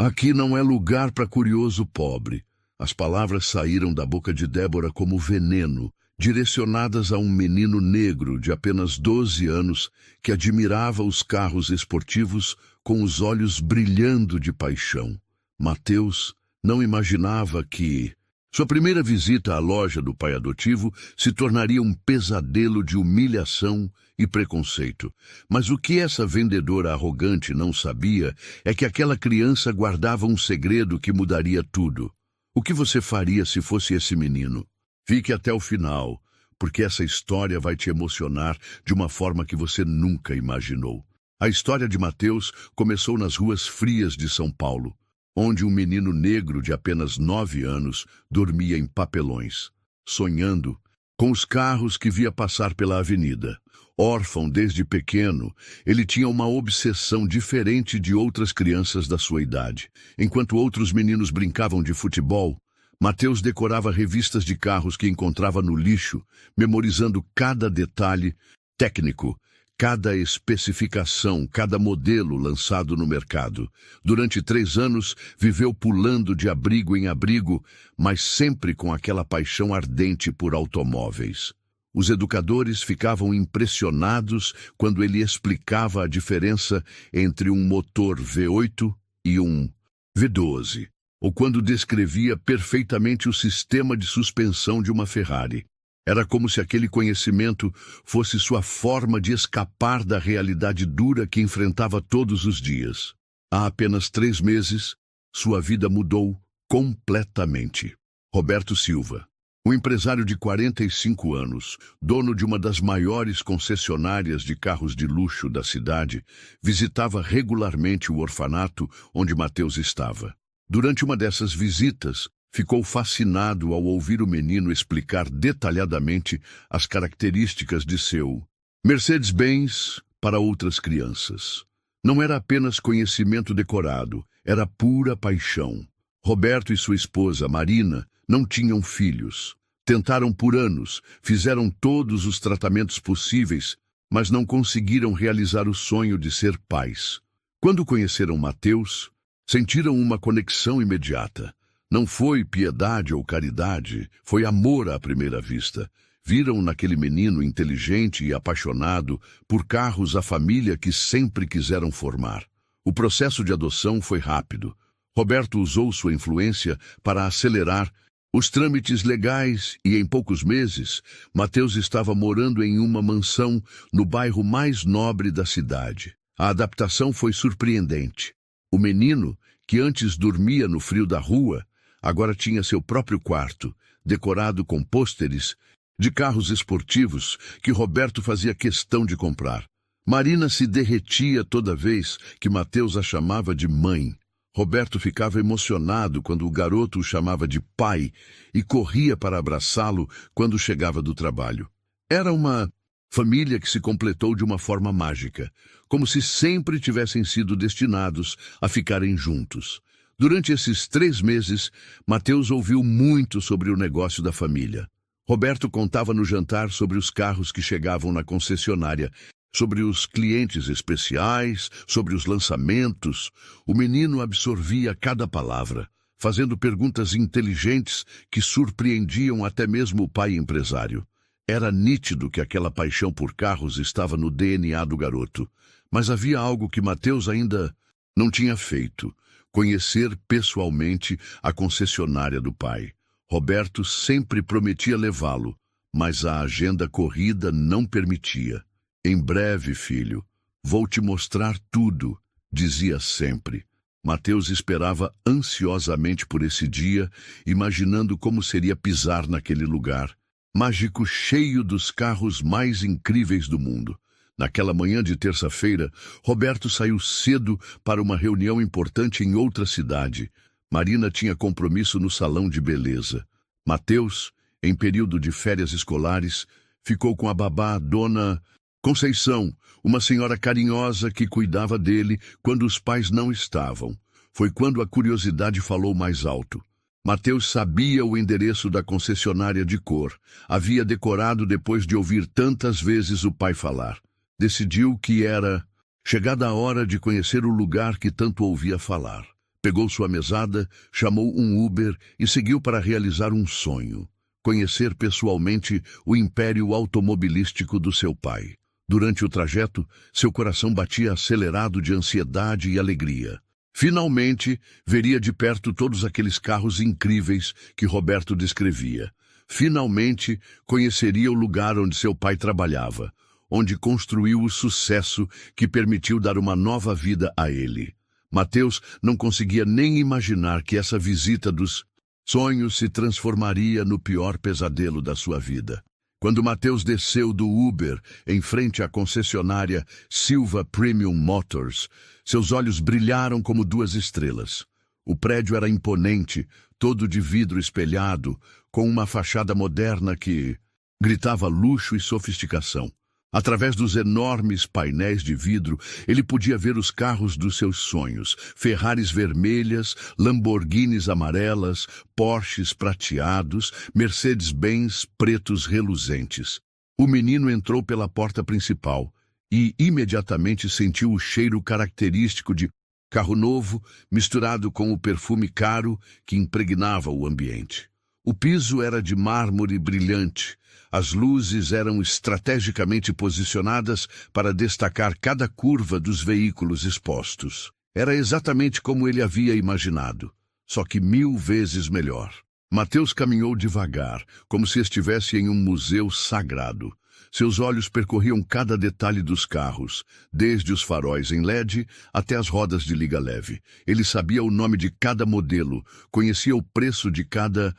Aqui não é lugar para curioso pobre. As palavras saíram da boca de Débora como veneno, direcionadas a um menino negro de apenas 12 anos que admirava os carros esportivos com os olhos brilhando de paixão. Mateus não imaginava que sua primeira visita à loja do pai adotivo se tornaria um pesadelo de humilhação e preconceito. Mas o que essa vendedora arrogante não sabia é que aquela criança guardava um segredo que mudaria tudo. O que você faria se fosse esse menino? Fique até o final, porque essa história vai te emocionar de uma forma que você nunca imaginou. A história de Mateus começou nas ruas frias de São Paulo, onde um menino negro de apenas 9 anos dormia em papelões, sonhando com os carros que via passar pela avenida. Órfão desde pequeno, ele tinha uma obsessão diferente de outras crianças da sua idade. Enquanto outros meninos brincavam de futebol, Mateus decorava revistas de carros que encontrava no lixo, memorizando cada detalhe técnico, cada especificação, cada modelo lançado no mercado. Durante 3 anos, viveu pulando de abrigo em abrigo, mas sempre com aquela paixão ardente por automóveis. Os educadores ficavam impressionados quando ele explicava a diferença entre um motor V8 e um V12, ou quando descrevia perfeitamente o sistema de suspensão de uma Ferrari. Era como se aquele conhecimento fosse sua forma de escapar da realidade dura que enfrentava todos os dias. Há apenas 3 meses, sua vida mudou completamente. Roberto Silva, um empresário de 45 anos, dono de uma das maiores concessionárias de carros de luxo da cidade, visitava regularmente o orfanato onde Mateus estava. Durante uma dessas visitas, ficou fascinado ao ouvir o menino explicar detalhadamente as características de seu Mercedes-Benz para outras crianças. Não era apenas conhecimento decorado, era pura paixão. Roberto e sua esposa, Marina, não tinham filhos. Tentaram por anos, fizeram todos os tratamentos possíveis, mas não conseguiram realizar o sonho de ser pais. Quando conheceram Mateus, sentiram uma conexão imediata. Não foi piedade ou caridade, foi amor à primeira vista. Viram naquele menino inteligente e apaixonado por carros a família que sempre quiseram formar. O processo de adoção foi rápido. Roberto usou sua influência para acelerar os trâmites legais e, em poucos meses, Mateus estava morando em uma mansão no bairro mais nobre da cidade. A adaptação foi surpreendente. O menino, que antes dormia no frio da rua, agora tinha seu próprio quarto, decorado com pôsteres de carros esportivos que Roberto fazia questão de comprar. Marina se derretia toda vez que Mateus a chamava de mãe. Roberto ficava emocionado quando o garoto o chamava de pai e corria para abraçá-lo quando chegava do trabalho. Era uma família que se completou de uma forma mágica, como se sempre tivessem sido destinados a ficarem juntos. Durante esses 3 meses, Mateus ouviu muito sobre o negócio da família. Roberto contava no jantar sobre os carros que chegavam na concessionária, sobre os clientes especiais, sobre os lançamentos. O menino absorvia cada palavra, fazendo perguntas inteligentes que surpreendiam até mesmo o pai empresário. Era nítido que aquela paixão por carros estava no DNA do garoto, mas havia algo que Mateus ainda não tinha feito: conhecer pessoalmente a concessionária do pai. Roberto sempre prometia levá-lo, mas a agenda corrida não permitia. Em breve, filho, vou te mostrar tudo, dizia sempre. Mateus esperava ansiosamente por esse dia, imaginando como seria pisar naquele lugar mágico, cheio dos carros mais incríveis do mundo. Naquela manhã de terça-feira, Roberto saiu cedo para uma reunião importante em outra cidade. Marina tinha compromisso no salão de beleza. Mateus, em período de férias escolares, ficou com a babá, Dona Conceição, uma senhora carinhosa que cuidava dele quando os pais não estavam. Foi quando a curiosidade falou mais alto. Mateus sabia o endereço da concessionária de cor. Havia decorado depois de ouvir tantas vezes o pai falar. Decidiu que era chegada a hora de conhecer o lugar que tanto ouvia falar. Pegou sua mesada, chamou um Uber e seguiu para realizar um sonho: conhecer pessoalmente o império automobilístico do seu pai. Durante o trajeto, seu coração batia acelerado de ansiedade e alegria. Finalmente, veria de perto todos aqueles carros incríveis que Roberto descrevia. Finalmente, conheceria o lugar onde seu pai trabalhava, onde construiu o sucesso que permitiu dar uma nova vida a ele. Mateus não conseguia nem imaginar que essa visita dos sonhos se transformaria no pior pesadelo da sua vida. Quando Mateus desceu do Uber em frente à concessionária Silva Premium Motors, seus olhos brilharam como duas estrelas. O prédio era imponente, todo de vidro espelhado, com uma fachada moderna que gritava luxo e sofisticação. Através dos enormes painéis de vidro, ele podia ver os carros dos seus sonhos: Ferraris vermelhas, Lamborghinis amarelas, Porsches prateados, Mercedes-Benz pretos reluzentes. O menino entrou pela porta principal e imediatamente sentiu o cheiro característico de carro novo, misturado com o perfume caro que impregnava o ambiente. O piso era de mármore brilhante. As luzes eram estrategicamente posicionadas para destacar cada curva dos veículos expostos. Era exatamente como ele havia imaginado, só que 1000 vezes melhor. Mateus caminhou devagar, como se estivesse em um museu sagrado. Seus olhos percorriam cada detalhe dos carros, desde os faróis em LED até as rodas de liga leve. Ele sabia o nome de cada modelo, conhecia o preço de cada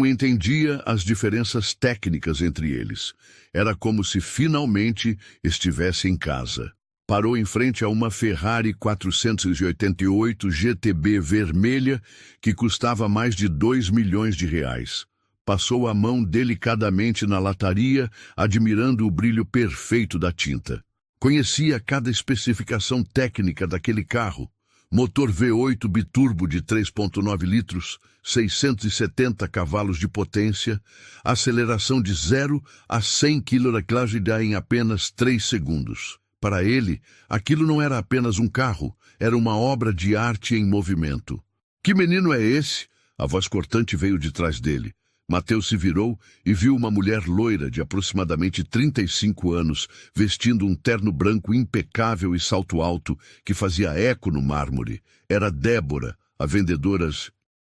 entendia as diferenças técnicas entre eles. Era como se finalmente estivesse em casa. Parou em frente a uma Ferrari 488 GTB vermelha que custava mais de 2 milhões de reais. Passou a mão delicadamente na lataria, admirando o brilho perfeito da tinta. Conhecia cada especificação técnica daquele carro. Motor V8 biturbo de 3,9 litros, 670 cavalos de potência, aceleração de 0 a 100 km em apenas 3 segundos. Para ele, aquilo não era apenas um carro, era uma obra de arte em movimento. Que menino é esse? A voz cortante veio de trás dele. Mateus se virou e viu uma mulher loira de aproximadamente 35 anos, vestindo um terno branco impecável e salto alto que fazia eco no mármore. Era Débora, a vendedora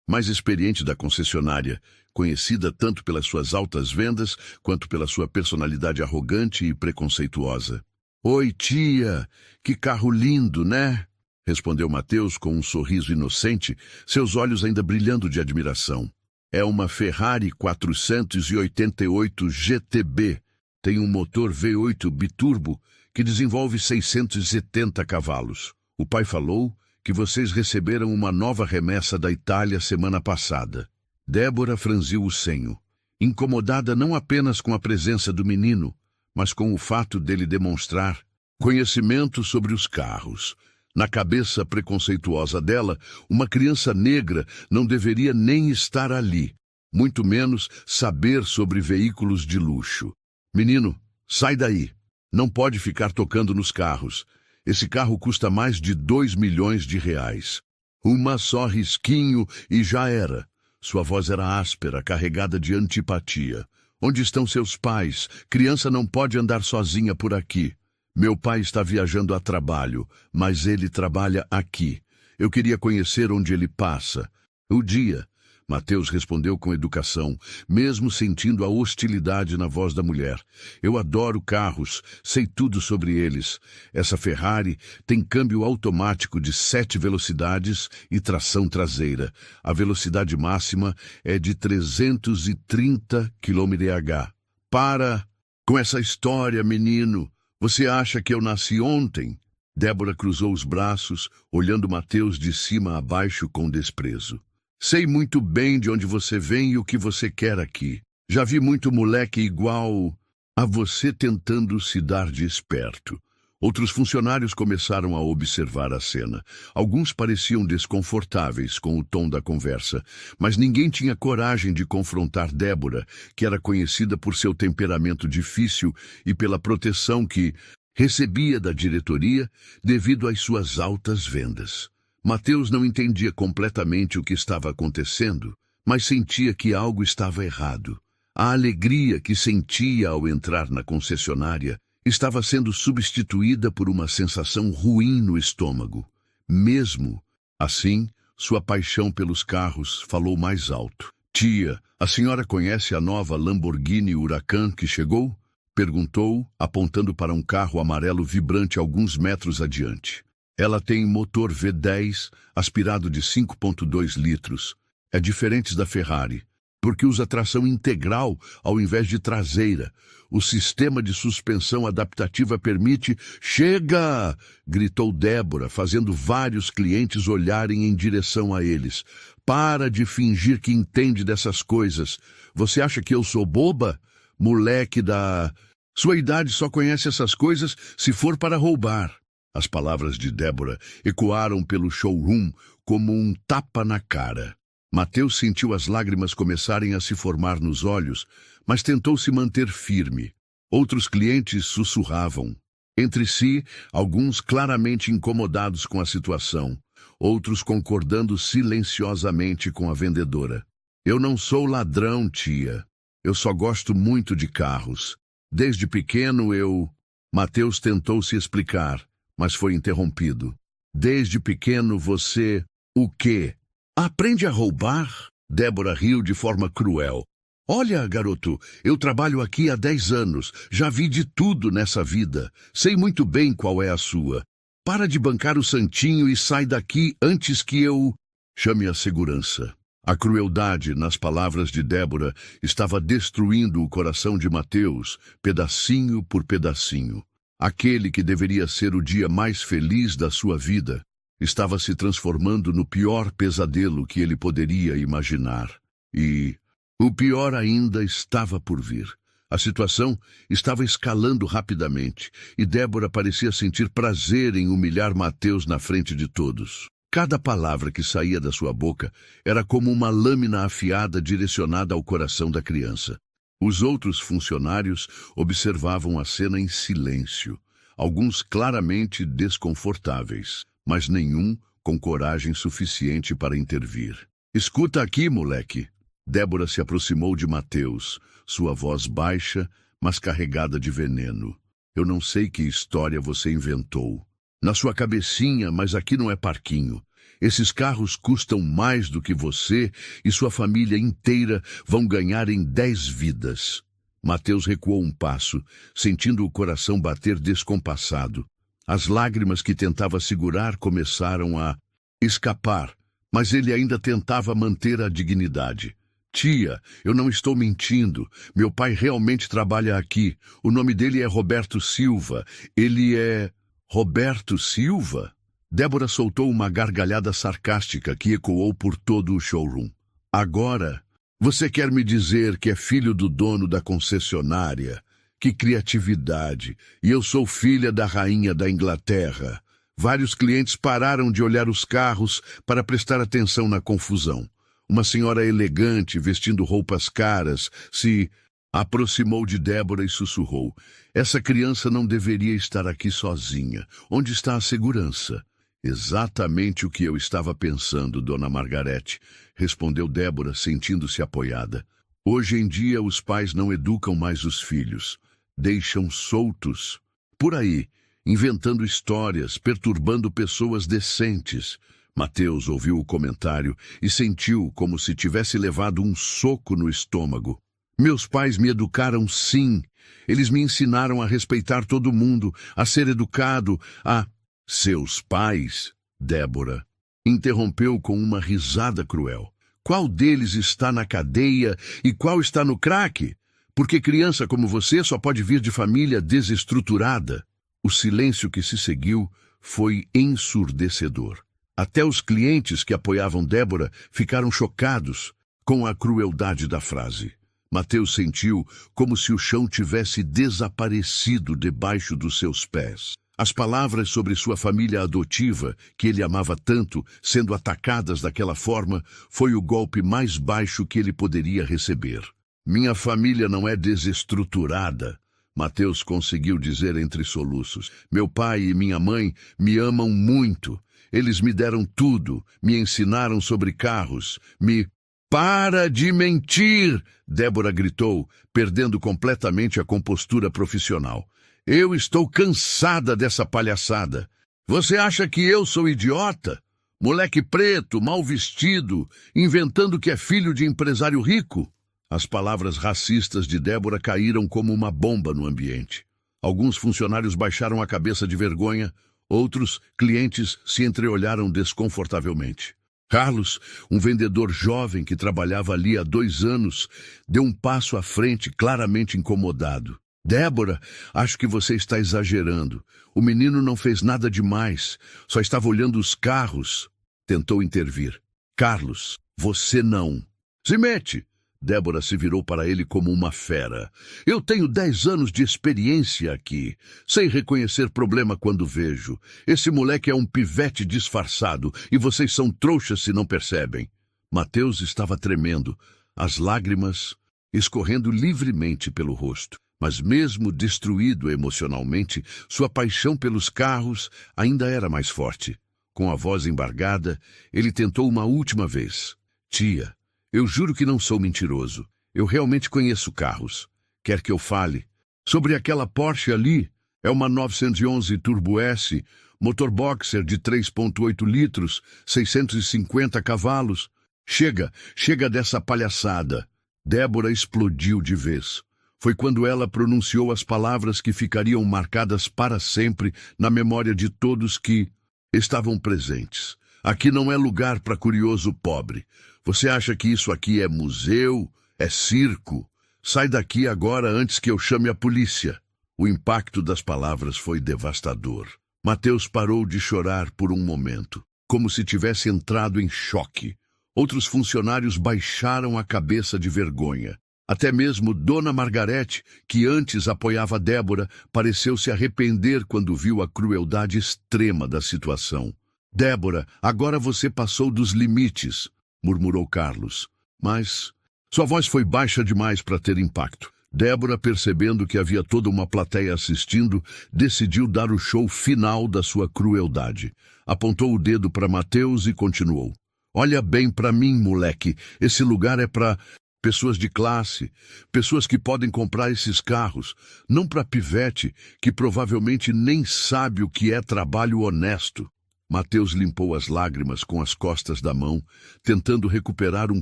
mais experiente da concessionária, conhecida tanto pelas suas altas vendas quanto pela sua personalidade arrogante e preconceituosa. "Oi, tia! Que carro lindo, né?" respondeu Mateus com um sorriso inocente, seus olhos ainda brilhando de admiração. "É uma Ferrari 488 GTB. Tem um motor V8 biturbo que desenvolve 670 cavalos. O pai falou que vocês receberam uma nova remessa da Itália semana passada." Débora franziu o senho, incomodada não apenas com a presença do menino, mas com o fato dele demonstrar conhecimento sobre os carros. Na cabeça preconceituosa dela, uma criança negra não deveria nem estar ali, muito menos saber sobre veículos de luxo. "Menino, sai daí. Não pode ficar tocando nos carros. Esse carro custa mais de 2 milhões de reais. Uma só risquinho e já era." Sua voz era áspera, carregada de antipatia. "Onde estão seus pais? Criança não pode andar sozinha por aqui." "Meu pai está viajando a trabalho, mas ele trabalha aqui. Eu queria conhecer onde ele passa." "O dia." Mateus respondeu com educação, mesmo sentindo a hostilidade na voz da mulher. "Eu adoro carros, sei tudo sobre eles. Essa Ferrari tem câmbio automático de 7 velocidades e tração traseira. A velocidade máxima é de 330 km/h. Para com essa história, menino. Você acha que eu nasci ontem?" Débora cruzou os braços, olhando Mateus de cima a baixo com desprezo. "Sei muito bem de onde você vem e o que você quer aqui. Já vi muito moleque igual a você tentando se dar de esperto." Outros funcionários começaram a observar a cena. Alguns pareciam desconfortáveis com o tom da conversa, mas ninguém tinha coragem de confrontar Débora, que era conhecida por seu temperamento difícil e pela proteção que recebia da diretoria devido às suas altas vendas. Mateus não entendia completamente o que estava acontecendo, mas sentia que algo estava errado. A alegria que sentia ao entrar na concessionária estava sendo substituída por uma sensação ruim no estômago. Mesmo assim, sua paixão pelos carros falou mais alto. Tia, a senhora conhece a nova Lamborghini Huracan que chegou? Perguntou, apontando para um carro amarelo vibrante alguns metros adiante. Ela tem motor V10, aspirado de 5,2 litros. É diferente da Ferrari, porque usa tração integral ao invés de traseira. O sistema de suspensão adaptativa permite... Chega! Gritou Débora, fazendo vários clientes olharem em direção a eles. Para de fingir que entende dessas coisas. Você acha que eu sou boba? Moleque da... Sua idade só conhece essas coisas se for para roubar. As palavras de Débora ecoaram pelo showroom como um tapa na cara. Mateus sentiu as lágrimas começarem a se formar nos olhos, mas tentou se manter firme. Outros clientes sussurravam. Entre si, alguns claramente incomodados com a situação, outros concordando silenciosamente com a vendedora. Eu não sou ladrão, tia. Eu só gosto muito de carros. Desde pequeno eu... Mateus tentou se explicar, mas foi interrompido. Desde pequeno você... O quê? Aprende a roubar? Débora riu de forma cruel. Olha, garoto, eu trabalho aqui há 10 anos. Já vi de tudo nessa vida. Sei muito bem qual é a sua. Para de bancar o santinho e sai daqui antes que eu... Chame a segurança. A crueldade nas palavras de Débora estava destruindo o coração de Mateus, pedacinho por pedacinho. Aquele que deveria ser o dia mais feliz da sua vida estava se transformando no pior pesadelo que ele poderia imaginar. E o pior ainda estava por vir. A situação estava escalando rapidamente, e Débora parecia sentir prazer em humilhar Mateus na frente de todos. Cada palavra que saía da sua boca era como uma lâmina afiada direcionada ao coração da criança. Os outros funcionários observavam a cena em silêncio, alguns claramente desconfortáveis, mas nenhum com coragem suficiente para intervir. Escuta aqui, moleque. Débora se aproximou de Mateus, sua voz baixa, mas carregada de veneno. Eu não sei que história você inventou. Na sua cabecinha, mas aqui não é parquinho. Esses carros custam mais do que você e sua família inteira vão ganhar em 10 vidas. Mateus recuou um passo, sentindo o coração bater descompassado. As lágrimas que tentava segurar começaram a escapar, mas ele ainda tentava manter a dignidade. Tia, eu não estou mentindo. Meu pai realmente trabalha aqui. O nome dele é Roberto Silva. Ele é... Roberto Silva? Débora soltou uma gargalhada sarcástica que ecoou por todo o showroom. Agora, você quer me dizer que é filho do dono da concessionária? Que criatividade! E eu sou filha da rainha da Inglaterra. Vários clientes pararam de olhar os carros para prestar atenção na confusão. Uma senhora elegante, vestindo roupas caras, se aproximou de Débora e sussurrou. Essa criança não deveria estar aqui sozinha. Onde está a segurança? Exatamente o que eu estava pensando, dona Margarete, respondeu Débora, sentindo-se apoiada. Hoje em dia os pais não educam mais os filhos. Deixam soltos por aí, inventando histórias, perturbando pessoas decentes. Mateus ouviu o comentário e sentiu como se tivesse levado um soco no estômago. Meus pais me educaram, sim. Eles me ensinaram a respeitar todo mundo, a ser educado, a... Seus pais, Débora, interrompeu com uma risada cruel. Qual deles está na cadeia e qual está no crack? Porque criança como você só pode vir de família desestruturada. O silêncio que se seguiu foi ensurdecedor. Até os clientes que apoiavam Débora ficaram chocados com a crueldade da frase. Mateus sentiu como se o chão tivesse desaparecido debaixo dos seus pés. As palavras sobre sua família adotiva, que ele amava tanto, sendo atacadas daquela forma, foi o golpe mais baixo que ele poderia receber. Minha família não é desestruturada, Mateus conseguiu dizer entre soluços. Meu pai e minha mãe me amam muito. Eles me deram tudo, me ensinaram sobre carros, me... Para de mentir! Débora gritou, perdendo completamente a compostura profissional. Eu estou cansada dessa palhaçada. Você acha que eu sou idiota? Moleque preto, mal vestido, inventando que é filho de empresário rico? As palavras racistas de Débora caíram como uma bomba no ambiente. Alguns funcionários baixaram a cabeça de vergonha, outros clientes se entreolharam desconfortavelmente. Carlos, um vendedor jovem que trabalhava ali há 2 anos, deu um passo à frente, claramente incomodado. Débora, acho que você está exagerando. O menino não fez nada demais, só estava olhando os carros. Tentou intervir. Carlos, você não. Se mete! Débora se virou para ele como uma fera. Eu tenho 10 anos de experiência aqui. Sei reconhecer problema quando vejo. Esse moleque é um pivete disfarçado e vocês são trouxas se não percebem. Mateus estava tremendo, as lágrimas escorrendo livremente pelo rosto. Mas mesmo destruído emocionalmente, sua paixão pelos carros ainda era mais forte. Com a voz embargada, ele tentou uma última vez. Tia, eu juro que não sou mentiroso. Eu realmente conheço carros. Quer que eu fale? Sobre aquela Porsche ali, é uma 911 Turbo S, motor boxer de 3,8 litros, 650 cavalos. Chega dessa palhaçada. Débora explodiu de vez. Foi quando ela pronunciou as palavras que ficariam marcadas para sempre na memória de todos que estavam presentes. Aqui não é lugar para curioso pobre. Você acha que isso aqui é museu? É circo? Sai daqui agora antes que eu chame a polícia. O impacto das palavras foi devastador. Mateus parou de chorar por um momento, como se tivesse entrado em choque. Outros funcionários baixaram a cabeça de vergonha. Até mesmo Dona Margarete, que antes apoiava Débora, pareceu se arrepender quando viu a crueldade extrema da situação. Débora, agora você passou dos limites, murmurou Carlos. Mas sua voz foi baixa demais para ter impacto. Débora, percebendo que havia toda uma plateia assistindo, decidiu dar o show final da sua crueldade. Apontou o dedo para Mateus e continuou. Olha bem para mim, moleque. Esse lugar é para pessoas de classe, pessoas que podem comprar esses carros, não para pivete que provavelmente nem sabe o que é trabalho honesto. Mateus limpou as lágrimas com as costas da mão, tentando recuperar um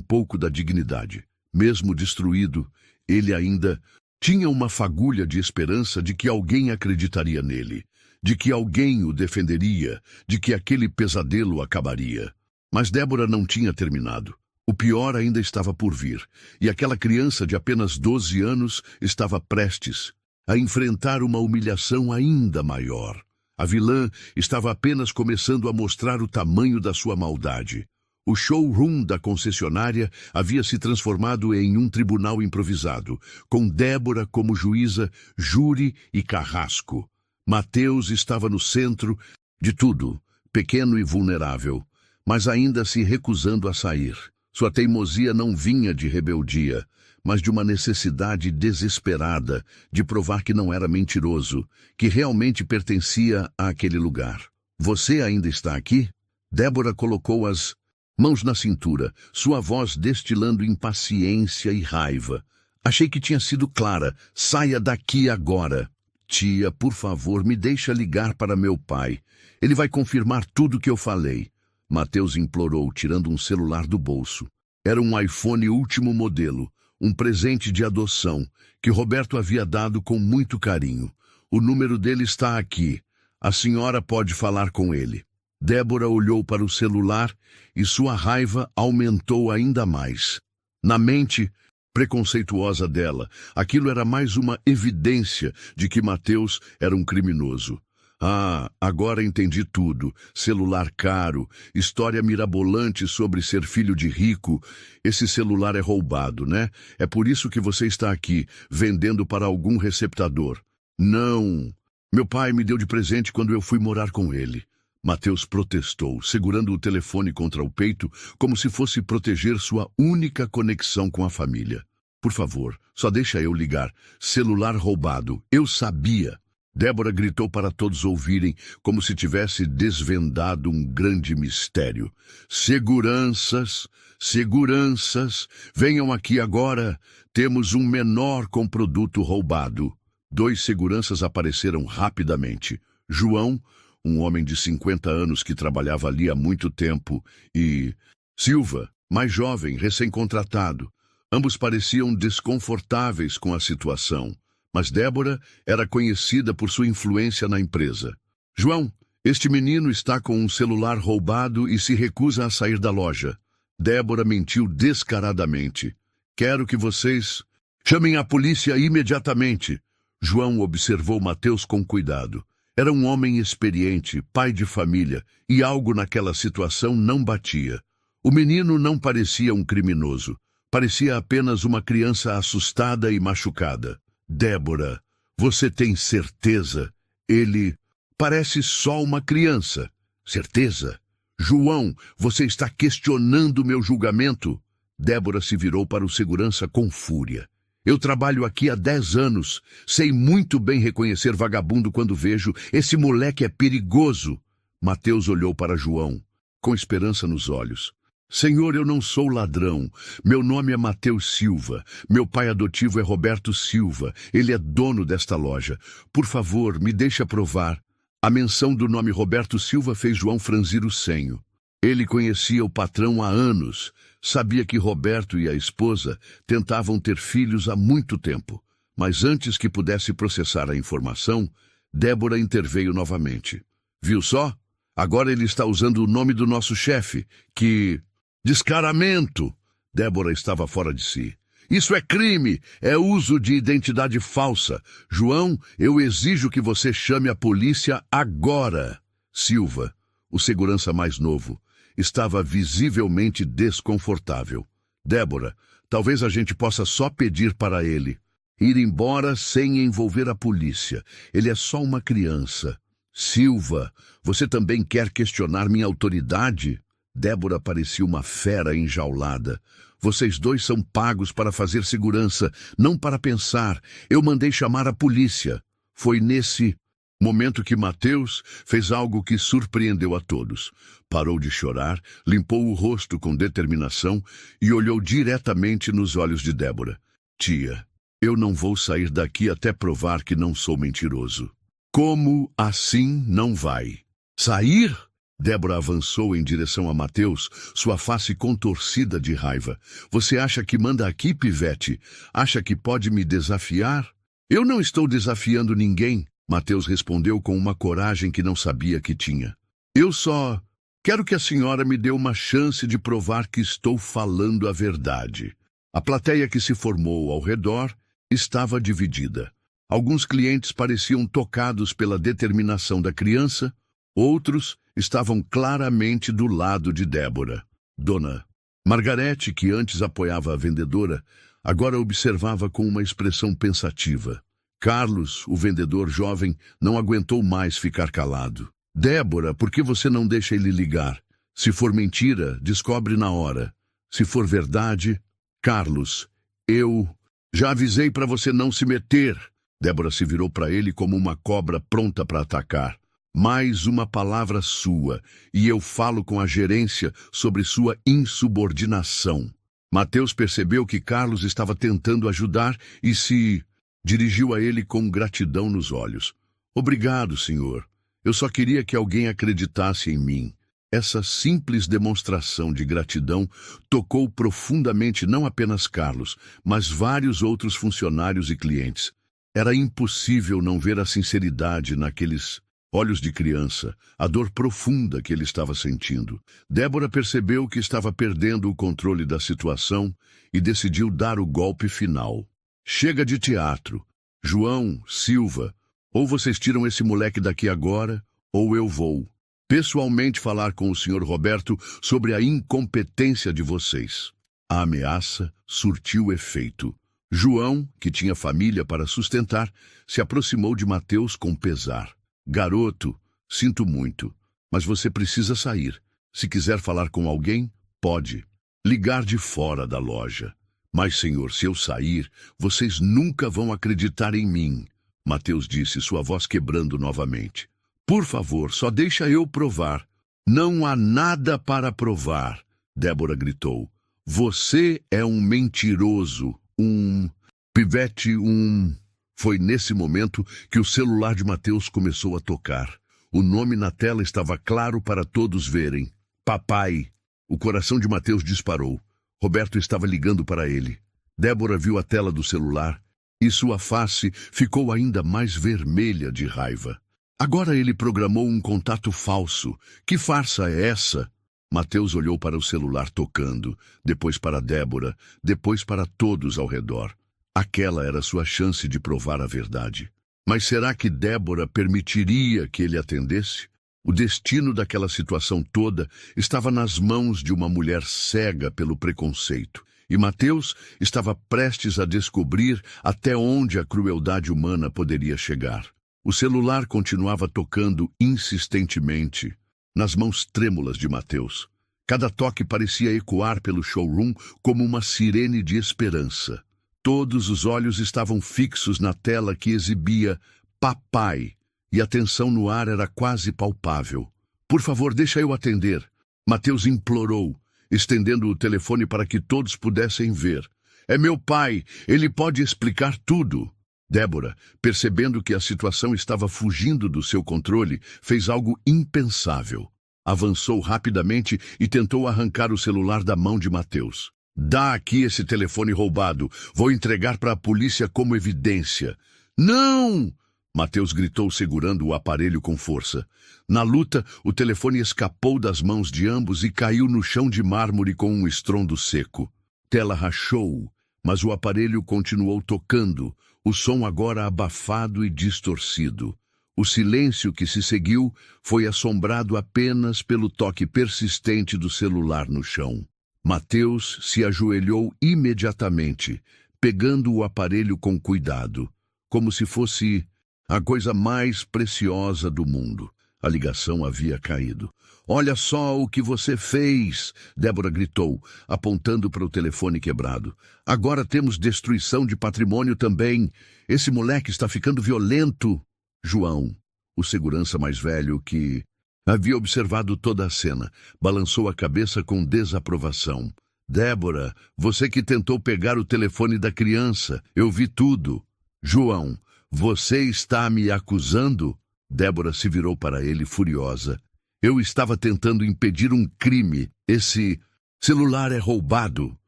pouco da dignidade. Mesmo destruído, ele ainda tinha uma fagulha de esperança de que alguém acreditaria nele, de que alguém o defenderia, de que aquele pesadelo acabaria. Mas Débora não tinha terminado. O pior ainda estava por vir, e aquela criança de apenas 12 anos estava prestes a enfrentar uma humilhação ainda maior. A vilã estava apenas começando a mostrar o tamanho da sua maldade. O showroom da concessionária havia se transformado em um tribunal improvisado, com Débora como juíza, júri e carrasco. Mateus estava no centro de tudo, pequeno e vulnerável, mas ainda se recusando a sair. Sua teimosia não vinha de rebeldia, mas de uma necessidade desesperada de provar que não era mentiroso, que realmente pertencia àquele lugar. Você ainda está aqui? Débora colocou as mãos na cintura, sua voz destilando impaciência e raiva. Achei que tinha sido clara. Saia daqui agora. Tia, por favor, me deixa ligar para meu pai. Ele vai confirmar tudo o que eu falei. Mateus implorou, tirando um celular do bolso. Era um iPhone último modelo, um presente de adoção, que Roberto havia dado com muito carinho. O número dele está aqui. A senhora pode falar com ele. Débora olhou para o celular e sua raiva aumentou ainda mais. Na mente preconceituosa dela, aquilo era mais uma evidência de que Mateus era um criminoso. Ah, agora entendi tudo. Celular caro, história mirabolante sobre ser filho de rico. Esse celular é roubado, né? É por isso que você está aqui, vendendo para algum receptador. Não. Meu pai me deu de presente quando eu fui morar com ele. Mateus protestou, segurando o telefone contra o peito, como se fosse proteger sua única conexão com a família. Por favor, só deixa eu ligar. Celular roubado. Eu sabia. Débora gritou para todos ouvirem, como se tivesse desvendado um grande mistério. Seguranças, seguranças, venham aqui agora. Temos um menor com produto roubado. 2 seguranças apareceram rapidamente. João, um homem de 50 anos que trabalhava ali há muito tempo, e Silva, mais jovem, recém-contratado. Ambos pareciam desconfortáveis com a situação, mas Débora era conhecida por sua influência na empresa. João, este menino está com um celular roubado e se recusa a sair da loja. Débora mentiu descaradamente. Quero que vocês chamem a polícia imediatamente. João observou Mateus com cuidado. Era um homem experiente, pai de família, e algo naquela situação não batia. O menino não parecia um criminoso. Parecia apenas uma criança assustada e machucada. Débora, você tem certeza? Ele parece só uma criança. Certeza? João, você está questionando meu julgamento? Débora se virou para o segurança com fúria. Eu trabalho aqui há 10 anos. Sei muito bem reconhecer vagabundo quando vejo. Esse moleque é perigoso. Mateus olhou para João, com esperança nos olhos. Senhor, eu não sou ladrão. Meu nome é Mateus Silva. Meu pai adotivo é Roberto Silva. Ele é dono desta loja. Por favor, me deixe provar. A menção do nome Roberto Silva fez João franzir o senho. Ele conhecia o patrão há anos. Sabia que Roberto e a esposa tentavam ter filhos há muito tempo. Mas antes que pudesse processar a informação, Débora interveio novamente. Viu só? Agora ele está usando o nome do nosso chefe, que... Descaramento! Débora estava fora de si. Isso é crime! É uso de identidade falsa. João, eu exijo que você chame a polícia agora. Silva, o segurança mais novo, estava visivelmente desconfortável. Débora, talvez a gente possa só pedir para ele ir embora sem envolver a polícia. Ele é só uma criança. Silva, você também quer questionar minha autoridade? Débora parecia uma fera enjaulada. Vocês dois são pagos para fazer segurança, não para pensar. Eu mandei chamar a polícia. Foi nesse momento que Mateus fez algo que surpreendeu a todos. Parou de chorar, limpou o rosto com determinação e olhou diretamente nos olhos de Débora. Tia, eu não vou sair daqui até provar que não sou mentiroso. Como assim não vai? Sair? Débora avançou em direção a Mateus, sua face contorcida de raiva. Você acha que manda aqui, pivete? Acha que pode me desafiar? Eu não estou desafiando ninguém, Mateus respondeu com uma coragem que não sabia que tinha. Eu só quero que a senhora me dê uma chance de provar que estou falando a verdade. A plateia que se formou ao redor estava dividida. Alguns clientes pareciam tocados pela determinação da criança, outros estavam claramente do lado de Débora. Dona Margarete, que antes apoiava a vendedora, agora observava com uma expressão pensativa. Carlos, o vendedor jovem, não aguentou mais ficar calado. Débora, por que você não deixa ele ligar? Se for mentira, descobre na hora. Se for verdade... Carlos, eu já avisei para você não se meter. Débora se virou para ele como uma cobra pronta para atacar. Mais uma palavra sua, e eu falo com a gerência sobre sua insubordinação. Mateus percebeu que Carlos estava tentando ajudar e se dirigiu a ele com gratidão nos olhos. Obrigado, senhor. Eu só queria que alguém acreditasse em mim. Essa simples demonstração de gratidão tocou profundamente não apenas Carlos, mas vários outros funcionários e clientes. Era impossível não ver a sinceridade naqueles olhos de criança, a dor profunda que ele estava sentindo. Débora percebeu que estava perdendo o controle da situação e decidiu dar o golpe final. Chega de teatro. João, Silva, ou vocês tiram esse moleque daqui agora, ou eu vou pessoalmente falar com o senhor Roberto sobre a incompetência de vocês. A ameaça surtiu efeito. João, que tinha família para sustentar, se aproximou de Mateus com pesar. Garoto, sinto muito, mas você precisa sair. Se quiser falar com alguém, pode. Ligar de fora da loja. Mas, senhor, se eu sair, vocês nunca vão acreditar em mim. Mateus disse, sua voz quebrando novamente. Por favor, só deixa eu provar. Não há nada para provar, Débora gritou. Você é um mentiroso, um pivete, um... Foi nesse momento que o celular de Mateus começou a tocar. O nome na tela estava claro para todos verem. Papai. O coração de Mateus disparou. Roberto estava ligando para ele. Débora viu a tela do celular e sua face ficou ainda mais vermelha de raiva. Agora ele programou um contato falso. Que farsa é essa? Mateus olhou para o celular tocando, depois para Débora, depois para todos ao redor. Aquela era sua chance de provar a verdade. Mas será que Débora permitiria que ele atendesse? O destino daquela situação toda estava nas mãos de uma mulher cega pelo preconceito. E Mateus estava prestes a descobrir até onde a crueldade humana poderia chegar. O celular continuava tocando insistentemente, nas mãos trêmulas de Mateus. Cada toque parecia ecoar pelo showroom como uma sirene de esperança. Todos os olhos estavam fixos na tela que exibia Papai, e a tensão no ar era quase palpável. Por favor, deixa eu atender, Mateus implorou, estendendo o telefone para que todos pudessem ver. É meu pai, ele pode explicar tudo. Débora, percebendo que a situação estava fugindo do seu controle, fez algo impensável. Avançou rapidamente e tentou arrancar o celular da mão de Mateus. Dá aqui esse telefone roubado. Vou entregar para a polícia como evidência. Não! Mateus gritou segurando o aparelho com força. Na luta, o telefone escapou das mãos de ambos e caiu no chão de mármore com um estrondo seco. Tela rachou, mas o aparelho continuou tocando, o som agora abafado e distorcido. O silêncio que se seguiu foi assombrado apenas pelo toque persistente do celular no chão. Mateus se ajoelhou imediatamente, pegando o aparelho com cuidado, como se fosse a coisa mais preciosa do mundo. A ligação havia caído. Olha só o que você fez, Débora gritou, apontando para o telefone quebrado. Agora temos destruição de patrimônio também. Esse moleque está ficando violento. João, o segurança mais velho que havia observado toda a cena, balançou a cabeça com desaprovação. Débora, você que tentou pegar o telefone da criança, eu vi tudo. João, você está me acusando? Débora se virou para ele furiosa. Eu estava tentando impedir um crime. Esse celular é roubado.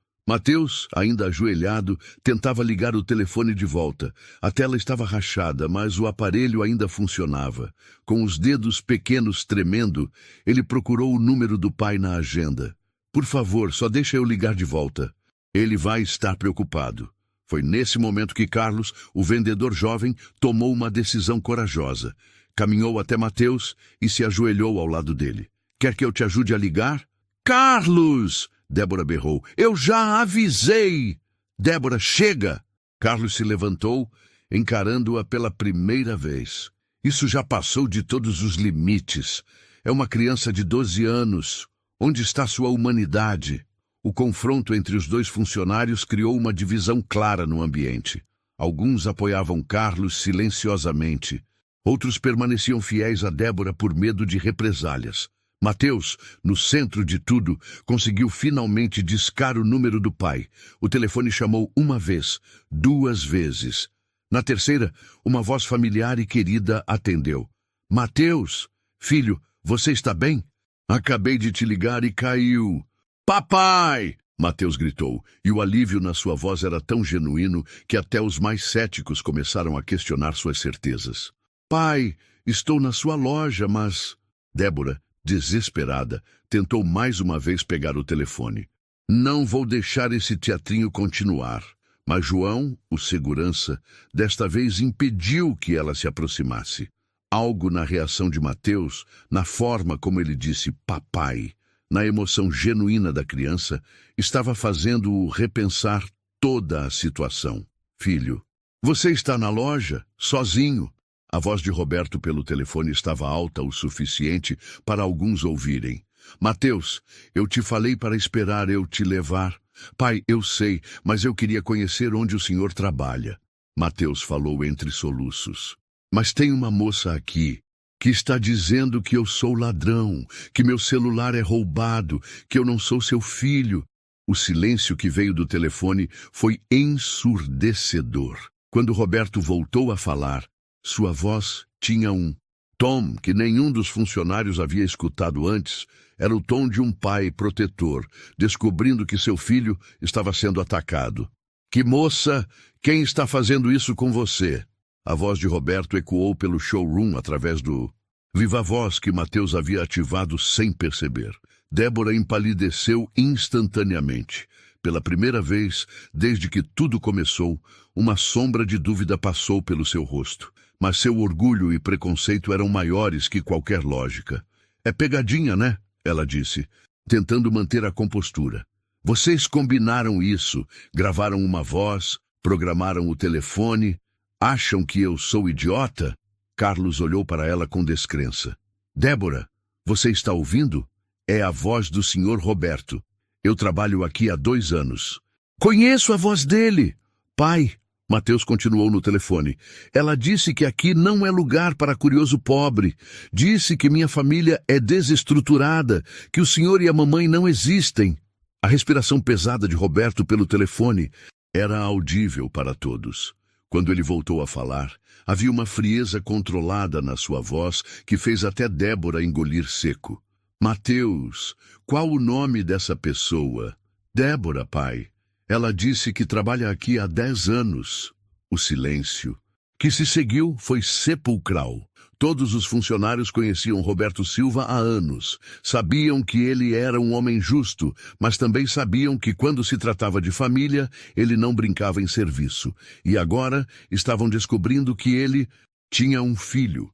Mateus, ainda ajoelhado, tentava ligar o telefone de volta. A tela estava rachada, mas o aparelho ainda funcionava. Com os dedos pequenos tremendo, ele procurou o número do pai na agenda. Por favor, só deixa eu ligar de volta. Ele vai estar preocupado. Foi nesse momento que Carlos, o vendedor jovem, tomou uma decisão corajosa. Caminhou até Mateus e se ajoelhou ao lado dele. Quer que eu te ajude a ligar? Carlos! Débora berrou. Eu já avisei! Débora, chega! Carlos se levantou, encarando-a pela primeira vez. Isso já passou de todos os limites. É uma criança de 12 anos. Onde está sua humanidade? O confronto entre os dois funcionários criou uma divisão clara no ambiente. Alguns apoiavam Carlos silenciosamente. Outros permaneciam fiéis a Débora por medo de represálias. Mateus, no centro de tudo, conseguiu finalmente discar o número do pai. O telefone chamou uma vez, 2 vezes. Na terceira, uma voz familiar e querida atendeu. Mateus, filho, você está bem? Acabei de te ligar e caiu. Papai! Mateus gritou, e o alívio na sua voz era tão genuíno que até os mais céticos começaram a questionar suas certezas. Pai, estou na sua loja, mas... Débora, desesperada, tentou mais uma vez pegar o telefone. Não vou deixar esse teatrinho continuar. Mas João, o segurança, desta vez impediu que ela se aproximasse. Algo na reação de Mateus, na forma como ele disse papai, na emoção genuína da criança, estava fazendo-o repensar toda a situação. Filho, você está na loja, sozinho. A voz de Roberto pelo telefone estava alta o suficiente para alguns ouvirem. Mateus, eu te falei para esperar eu te levar. Pai, eu sei, mas eu queria conhecer onde o senhor trabalha. Mateus falou entre soluços. Mas tem uma moça aqui que está dizendo que eu sou ladrão, que meu celular é roubado, que eu não sou seu filho. O silêncio que veio do telefone foi ensurdecedor. Quando Roberto voltou a falar, sua voz tinha um tom que nenhum dos funcionários havia escutado antes. Era o tom de um pai protetor, descobrindo que seu filho estava sendo atacado. Que moça, quem está fazendo isso com você? A voz de Roberto ecoou pelo showroom através do viva-voz que Mateus havia ativado sem perceber. Débora empalideceu instantaneamente. Pela primeira vez, desde que tudo começou, uma sombra de dúvida passou pelo seu rosto. Mas seu orgulho e preconceito eram maiores que qualquer lógica. É pegadinha, né? Ela disse, tentando manter a compostura. Vocês combinaram isso, gravaram uma voz, programaram o telefone. Acham que eu sou idiota? Carlos olhou para ela com descrença. Débora, você está ouvindo? É a voz do Sr. Roberto. Eu trabalho aqui há 2 anos. Conheço a voz dele. Pai, Mateus continuou no telefone. Ela disse que aqui não é lugar para curioso pobre. Disse que minha família é desestruturada, que o senhor e a mamãe não existem. A respiração pesada de Roberto pelo telefone era audível para todos. Quando ele voltou a falar, havia uma frieza controlada na sua voz que fez até Débora engolir seco. Mateus, qual o nome dessa pessoa? Débora, pai. Ela disse que trabalha aqui há 10 anos. O silêncio que se seguiu foi sepulcral. Todos os funcionários conheciam Roberto Silva há anos. Sabiam que ele era um homem justo, mas também sabiam que quando se tratava de família, ele não brincava em serviço. E agora estavam descobrindo que ele tinha um filho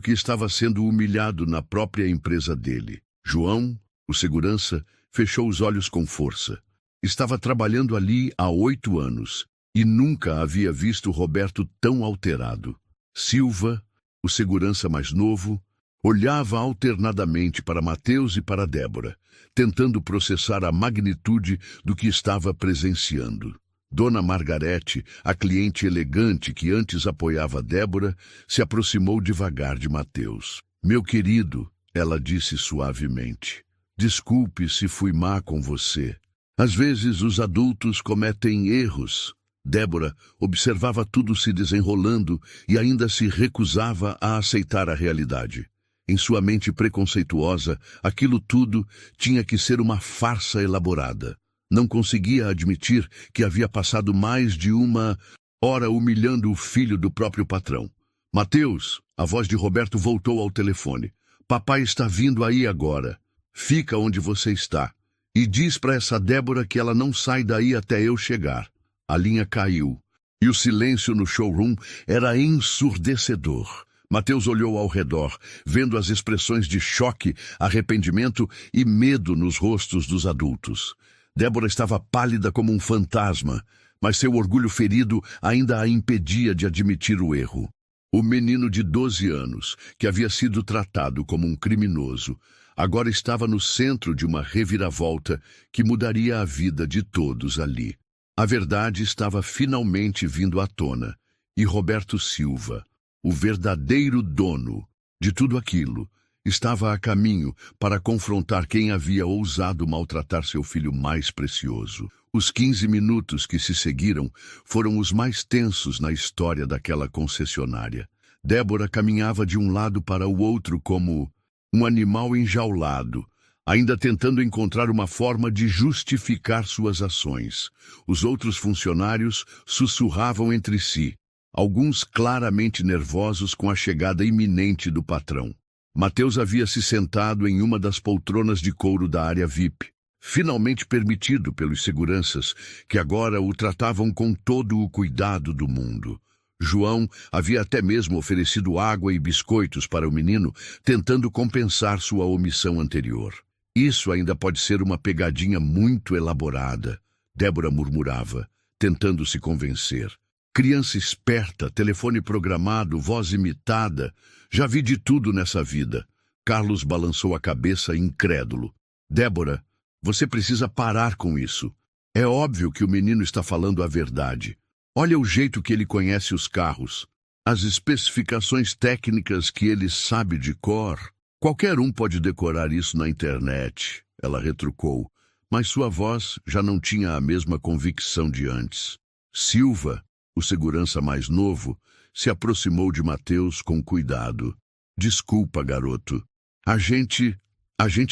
que estava sendo humilhado na própria empresa dele. João, o segurança, fechou os olhos com força. Estava trabalhando ali há 8 anos e nunca havia visto Roberto tão alterado. Silva, o segurança mais novo, olhava alternadamente para Mateus e para Débora, tentando processar a magnitude do que estava presenciando. Dona Margarete, a cliente elegante que antes apoiava Débora, se aproximou devagar de Mateus. Meu querido, ela disse suavemente, desculpe se fui má com você. Às vezes os adultos cometem erros. Débora observava tudo se desenrolando e ainda se recusava a aceitar a realidade. Em sua mente preconceituosa, aquilo tudo tinha que ser uma farsa elaborada. Não conseguia admitir que havia passado mais de 1 hora humilhando o filho do próprio patrão. Mateus, a voz de Roberto voltou ao telefone. Papai está vindo aí agora. Fica onde você está. E diz para essa Débora que ela não sai daí até eu chegar. A linha caiu, e o silêncio no showroom era ensurdecedor. Mateus olhou ao redor, vendo as expressões de choque, arrependimento e medo nos rostos dos adultos. Débora estava pálida como um fantasma, mas seu orgulho ferido ainda a impedia de admitir o erro. O menino de 12 anos, que havia sido tratado como um criminoso, agora estava no centro de uma reviravolta que mudaria a vida de todos ali. A verdade estava finalmente vindo à tona, e Roberto Silva, o verdadeiro dono de tudo aquilo, estava a caminho para confrontar quem havia ousado maltratar seu filho mais precioso. Os 15 minutos que se seguiram foram os mais tensos na história daquela concessionária. Débora caminhava de um lado para o outro como um animal enjaulado, ainda tentando encontrar uma forma de justificar suas ações. Os outros funcionários sussurravam entre si, alguns claramente nervosos com a chegada iminente do patrão. Mateus havia se sentado em uma das poltronas de couro da área VIP, finalmente permitido pelos seguranças, que agora o tratavam com todo o cuidado do mundo. João havia até mesmo oferecido água e biscoitos para o menino, tentando compensar sua omissão anterior. Isso ainda pode ser uma pegadinha muito elaborada, Débora murmurava, tentando se convencer. Criança esperta, telefone programado, voz imitada. Já vi de tudo nessa vida. Carlos balançou a cabeça incrédulo. Débora, você precisa parar com isso. É óbvio que o menino está falando a verdade. Olha o jeito que ele conhece os carros, as especificações técnicas que ele sabe de cor. Qualquer um pode decorar isso na internet, ela retrucou, mas sua voz já não tinha a mesma convicção de antes. Silva, o segurança mais novo, se aproximou de Mateus com cuidado. Desculpa, garoto. A gente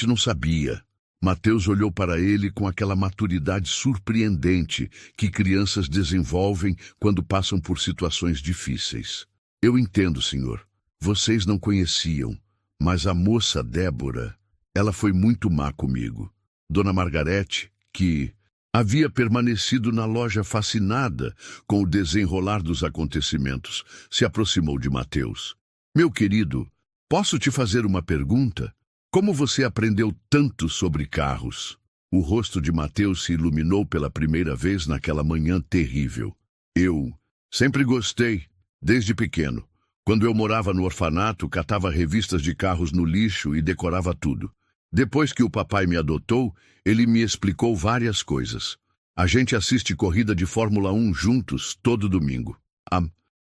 não sabia. Mateus olhou para ele com aquela maturidade surpreendente que crianças desenvolvem quando passam por situações difíceis. Eu entendo, senhor. Vocês não conheciam, mas a moça Débora, ela foi muito má comigo. Dona Margarete, que havia permanecido na loja fascinada com o desenrolar dos acontecimentos, se aproximou de Mateus. Meu querido, posso te fazer uma pergunta? Como você aprendeu tanto sobre carros? O rosto de Mateus se iluminou pela primeira vez naquela manhã terrível. Eu sempre gostei, desde pequeno. Quando eu morava no orfanato, catava revistas de carros no lixo e decorava tudo. Depois que o papai me adotou, ele me explicou várias coisas. A gente assiste corrida de Fórmula 1 juntos todo domingo. A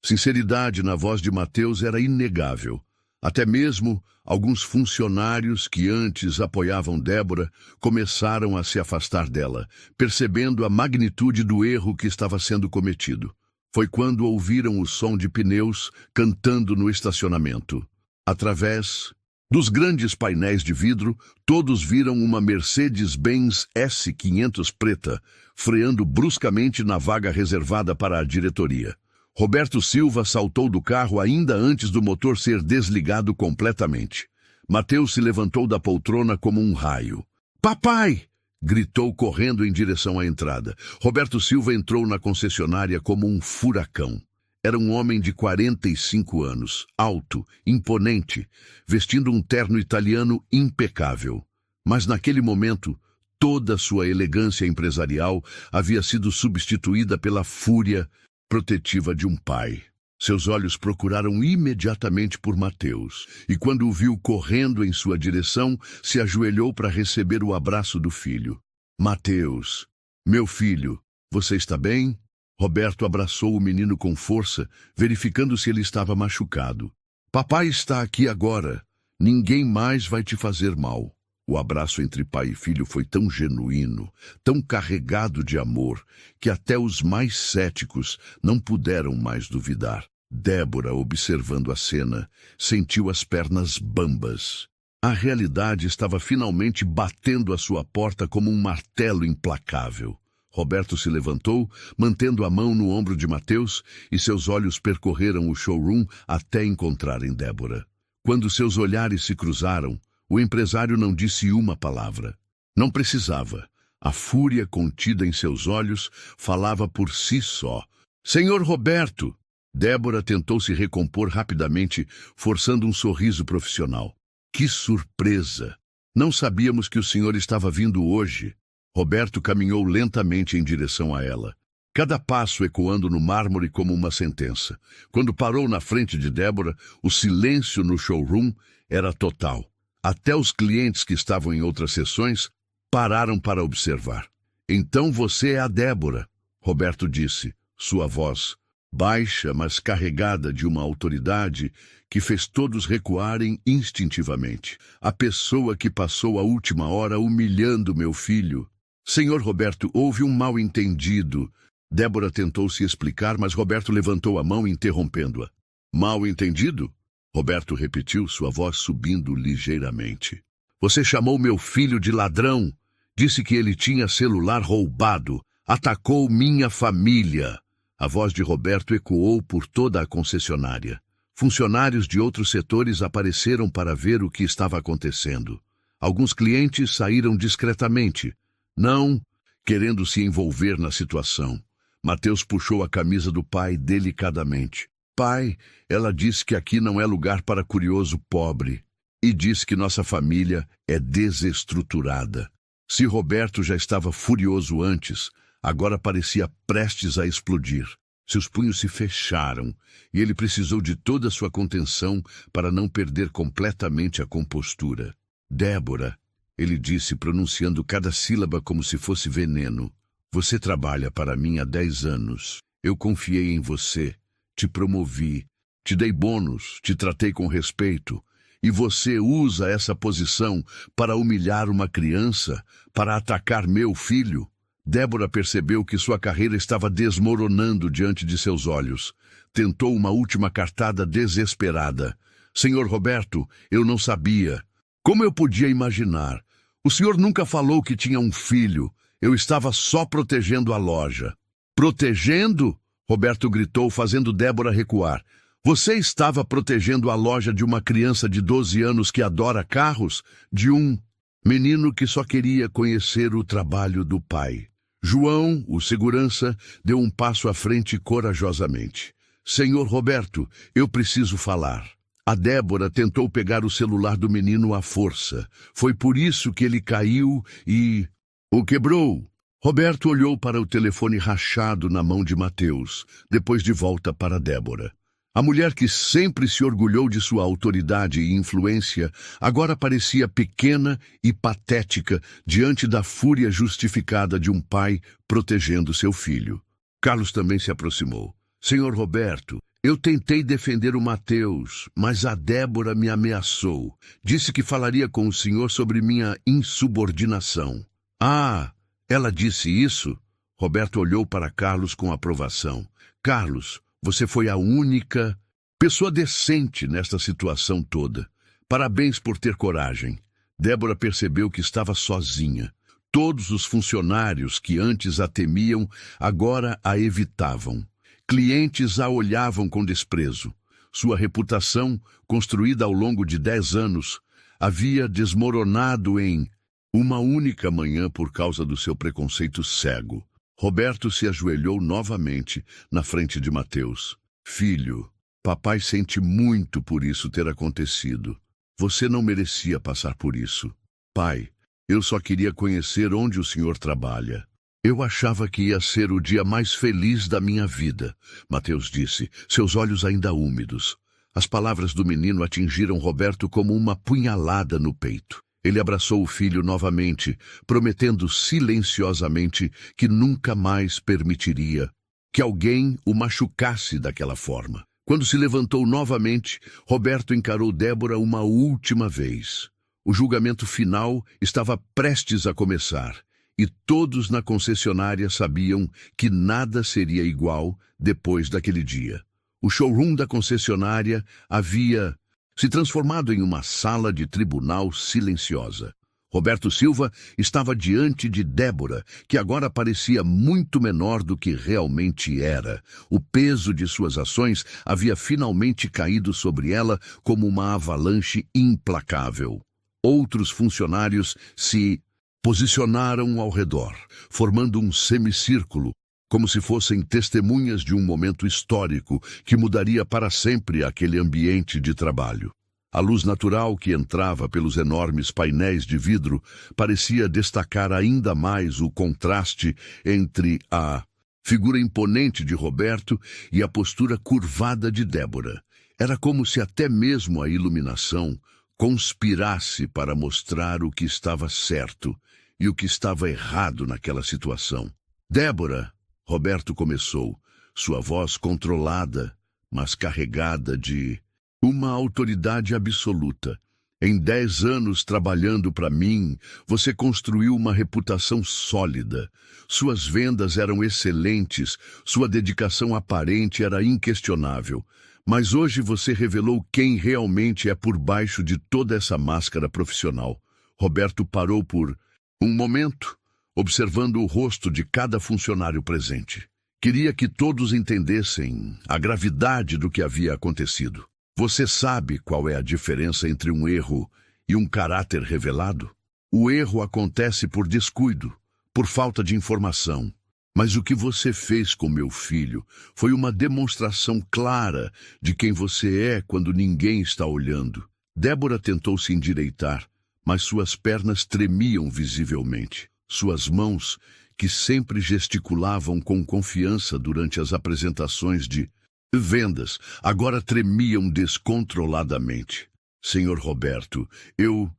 sinceridade na voz de Mateus era inegável. Até mesmo alguns funcionários que antes apoiavam Débora começaram a se afastar dela, percebendo a magnitude do erro que estava sendo cometido. Foi quando ouviram o som de pneus cantando no estacionamento. Através dos grandes painéis de vidro, todos viram uma Mercedes-Benz S500 preta, freando bruscamente na vaga reservada para a diretoria. Roberto Silva saltou do carro ainda antes do motor ser desligado completamente. Mateus se levantou da poltrona como um raio. "Papai!" gritou correndo em direção à entrada. Roberto Silva entrou na concessionária como um furacão. Era um homem de 45 anos, alto, imponente, vestindo um terno italiano impecável. Mas naquele momento, toda sua elegância empresarial havia sido substituída pela fúria protetiva de um pai. Seus olhos procuraram imediatamente por Mateus, e quando o viu correndo em sua direção, se ajoelhou para receber o abraço do filho. "Mateus, meu filho, você está bem?" Roberto abraçou o menino com força, verificando se ele estava machucado. "Papai está aqui agora. Ninguém mais vai te fazer mal." O abraço entre pai e filho foi tão genuíno, tão carregado de amor, que até os mais céticos não puderam mais duvidar. Débora, observando a cena, sentiu as pernas bambas. A realidade estava finalmente batendo à sua porta como um martelo implacável. Roberto se levantou, mantendo a mão no ombro de Mateus, e seus olhos percorreram o showroom até encontrarem Débora. Quando seus olhares se cruzaram, o empresário não disse uma palavra. Não precisava. A fúria contida em seus olhos falava por si só. "Senhor Roberto!" Débora tentou se recompor rapidamente, forçando um sorriso profissional. "Que surpresa! Não sabíamos que o senhor estava vindo hoje." Roberto caminhou lentamente em direção a ela, cada passo ecoando no mármore como uma sentença. Quando parou na frente de Débora, o silêncio no showroom era total. Até os clientes que estavam em outras sessões pararam para observar. "Então você é a Débora", Roberto disse, sua voz baixa, mas carregada de uma autoridade que fez todos recuarem instintivamente. "A pessoa que passou a última hora humilhando meu filho." "Senhor Roberto, houve um mal-entendido." Débora tentou se explicar, mas Roberto levantou a mão, interrompendo-a. "Mal-entendido?" Roberto repetiu, sua voz subindo ligeiramente. "Você chamou meu filho de ladrão, disse que ele tinha celular roubado, atacou minha família." A voz de Roberto ecoou por toda a concessionária. Funcionários de outros setores apareceram para ver o que estava acontecendo. Alguns clientes saíram discretamente, não querendo se envolver na situação. Mateus puxou a camisa do pai delicadamente. "Pai, ela disse que aqui não é lugar para curioso pobre. E diz que nossa família é desestruturada." Se Roberto já estava furioso antes, agora parecia prestes a explodir. Seus punhos se fecharam e ele precisou de toda a sua contenção para não perder completamente a compostura. "Débora", ele disse, pronunciando cada sílaba como se fosse veneno, "você trabalha para mim há 10 anos. Eu confiei em você, te promovi, te dei bônus, te tratei com respeito. E você usa essa posição para humilhar uma criança, para atacar meu filho? Débora percebeu que sua carreira estava desmoronando diante de seus olhos. Tentou uma última cartada desesperada. Senhor Roberto, eu não sabia. Como eu podia imaginar? O senhor nunca falou que tinha um filho. Eu estava só protegendo a loja. Protegendo? Roberto gritou, fazendo Débora recuar. Você estava protegendo a loja de uma criança de 12 anos que adora carros? De um menino que só queria conhecer o trabalho do pai. João, o segurança, deu um passo à frente corajosamente. Senhor Roberto, eu preciso falar. A Débora tentou pegar o celular do menino à força. Foi por isso que ele caiu e o quebrou. Roberto olhou para o telefone rachado na mão de Mateus, depois de volta para Débora. A mulher que sempre se orgulhou de sua autoridade e influência, agora parecia pequena e patética diante da fúria justificada de um pai protegendo seu filho. Carlos também se aproximou. Senhor Roberto, eu tentei defender o Mateus, mas a Débora me ameaçou. Disse que falaria com o senhor sobre minha insubordinação. Ah, ela disse isso? Roberto olhou para Carlos com aprovação. Carlos, você foi a única pessoa decente nesta situação toda. Parabéns por ter coragem. Débora percebeu que estava sozinha. Todos os funcionários que antes a temiam, agora a evitavam. Clientes a olhavam com desprezo. Sua reputação, construída ao longo de 10 anos, havia desmoronado em uma única manhã por causa do seu preconceito cego. Roberto se ajoelhou novamente na frente de Mateus. Filho, papai sente muito por isso ter acontecido. Você não merecia passar por isso. Pai, eu só queria conhecer onde o senhor trabalha. Eu achava que ia ser o dia mais feliz da minha vida, Mateus disse, seus olhos ainda úmidos. As palavras do menino atingiram Roberto como uma punhalada no peito. Ele abraçou o filho novamente, prometendo silenciosamente que nunca mais permitiria que alguém o machucasse daquela forma. Quando se levantou novamente, Roberto encarou Débora uma última vez. O julgamento final estava prestes a começar, e todos na concessionária sabiam que nada seria igual depois daquele dia. O showroom da concessionária havia se transformado em uma sala de tribunal silenciosa. Roberto Silva estava diante de Débora, que agora parecia muito menor do que realmente era. O peso de suas ações havia finalmente caído sobre ela como uma avalanche implacável. Outros funcionários se posicionaram ao redor, formando um semicírculo, como se fossem testemunhas de um momento histórico que mudaria para sempre aquele ambiente de trabalho. A luz natural que entrava pelos enormes painéis de vidro parecia destacar ainda mais o contraste entre a figura imponente de Roberto e a postura curvada de Débora. Era como se até mesmo a iluminação conspirasse para mostrar o que estava certo e o que estava errado naquela situação. Débora, Roberto começou, sua voz controlada, mas carregada de uma autoridade absoluta. Em 10 anos trabalhando para mim, você construiu uma reputação sólida. Suas vendas eram excelentes, sua dedicação aparente era inquestionável. Mas hoje você revelou quem realmente é por baixo de toda essa máscara profissional. Roberto parou por um momento, observando o rosto de cada funcionário presente. Queria que todos entendessem a gravidade do que havia acontecido. Você sabe qual é a diferença entre um erro e um caráter revelado? O erro acontece por descuido, por falta de informação. Mas o que você fez com meu filho foi uma demonstração clara de quem você é quando ninguém está olhando. Débora tentou se endireitar, mas suas pernas tremiam visivelmente. Suas mãos, que sempre gesticulavam com confiança durante as apresentações de vendas, agora tremiam descontroladamente. Senhor Roberto, eu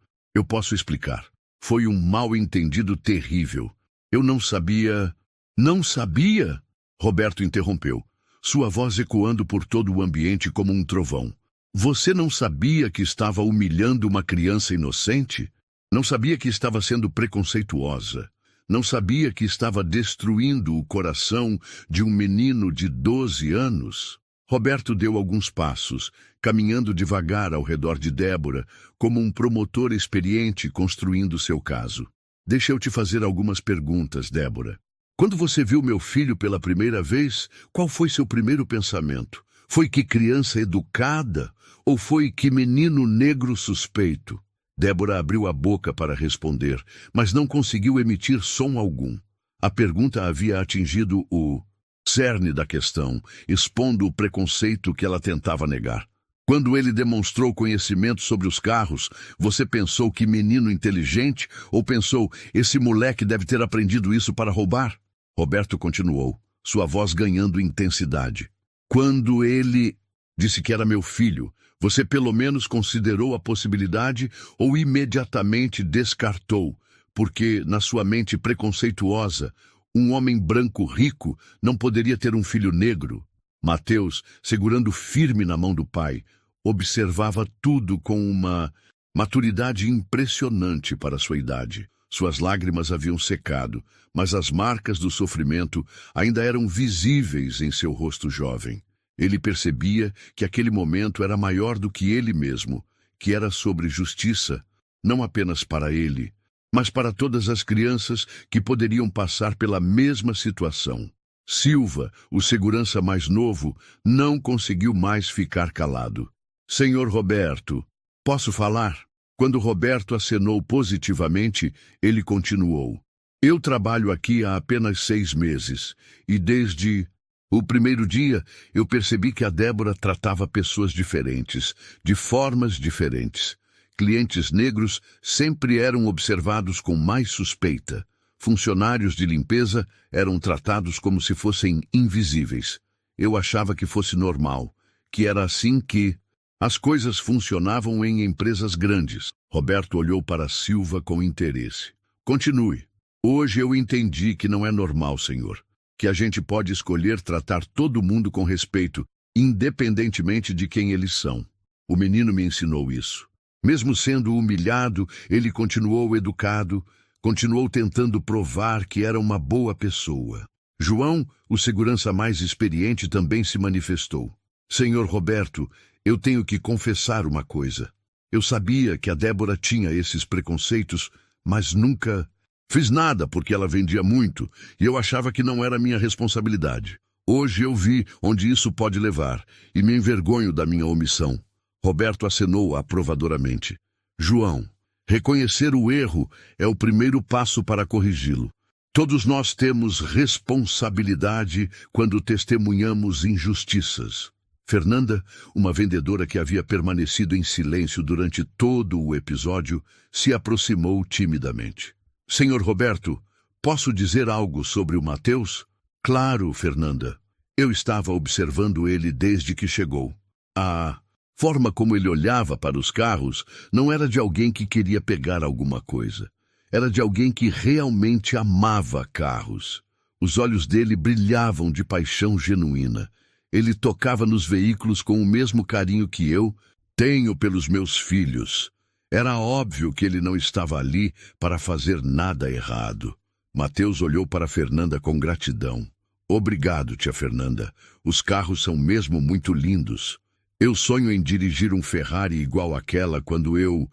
posso explicar. Foi um mal-entendido terrível. Eu não sabia... Não sabia? Roberto interrompeu, sua voz ecoando por todo o ambiente como um trovão. Você não sabia que estava humilhando uma criança inocente? Não sabia que estava sendo preconceituosa? Não sabia que estava destruindo o coração de um menino de 12 anos? Roberto deu alguns passos, caminhando devagar ao redor de Débora, como um promotor experiente construindo seu caso. Deixa eu te fazer algumas perguntas, Débora. Quando você viu meu filho pela primeira vez, qual foi seu primeiro pensamento? Foi que criança educada ou foi que menino negro suspeito? Débora abriu a boca para responder, mas não conseguiu emitir som algum. A pergunta havia atingido o cerne da questão, expondo o preconceito que ela tentava negar. Quando ele demonstrou conhecimento sobre os carros, você pensou que menino inteligente ou pensou, esse moleque deve ter aprendido isso para roubar? Roberto continuou, sua voz ganhando intensidade. Quando ele disse que era meu filho, você pelo menos considerou a possibilidade ou imediatamente descartou, porque, na sua mente preconceituosa, um homem branco rico não poderia ter um filho negro? Mateus, segurando firme na mão do pai, observava tudo com uma maturidade impressionante para sua idade. Suas lágrimas haviam secado, mas as marcas do sofrimento ainda eram visíveis em seu rosto jovem. Ele percebia que aquele momento era maior do que ele mesmo, que era sobre justiça, não apenas para ele, mas para todas as crianças que poderiam passar pela mesma situação. Silva, o segurança mais novo, não conseguiu mais ficar calado. Senhor Roberto, posso falar? Quando Roberto acenou positivamente, ele continuou. Eu trabalho aqui há apenas 6 meses, e desde o primeiro dia eu percebi que a Débora tratava pessoas diferentes, de formas diferentes. Clientes negros sempre eram observados com mais suspeita. Funcionários de limpeza eram tratados como se fossem invisíveis. Eu achava que fosse normal, que era assim que as coisas funcionavam em empresas grandes. Roberto olhou para Silva com interesse. Continue. Hoje eu entendi que não é normal, senhor. Que a gente pode escolher tratar todo mundo com respeito, independentemente de quem eles são. O menino me ensinou isso. Mesmo sendo humilhado, ele continuou educado, continuou tentando provar que era uma boa pessoa. João, o segurança mais experiente, também se manifestou. Senhor Roberto, eu tenho que confessar uma coisa. Eu sabia que a Débora tinha esses preconceitos, mas nunca fiz nada porque ela vendia muito e eu achava que não era minha responsabilidade. Hoje eu vi onde isso pode levar e me envergonho da minha omissão. Roberto acenou aprovadoramente. João, reconhecer o erro é o primeiro passo para corrigi-lo. Todos nós temos responsabilidade quando testemunhamos injustiças. Fernanda, uma vendedora que havia permanecido em silêncio durante todo o episódio, se aproximou timidamente. Senhor Roberto, posso dizer algo sobre o Mateus? Claro, Fernanda. Eu estava observando ele desde que chegou. A forma como ele olhava para os carros não era de alguém que queria pegar alguma coisa. Era de alguém que realmente amava carros. Os olhos dele brilhavam de paixão genuína. Ele tocava nos veículos com o mesmo carinho que eu tenho pelos meus filhos. Era óbvio que ele não estava ali para fazer nada errado. Mateus olhou para Fernanda com gratidão. Obrigado, tia Fernanda. Os carros são mesmo muito lindos. Eu sonho em dirigir um Ferrari igual àquela quando eu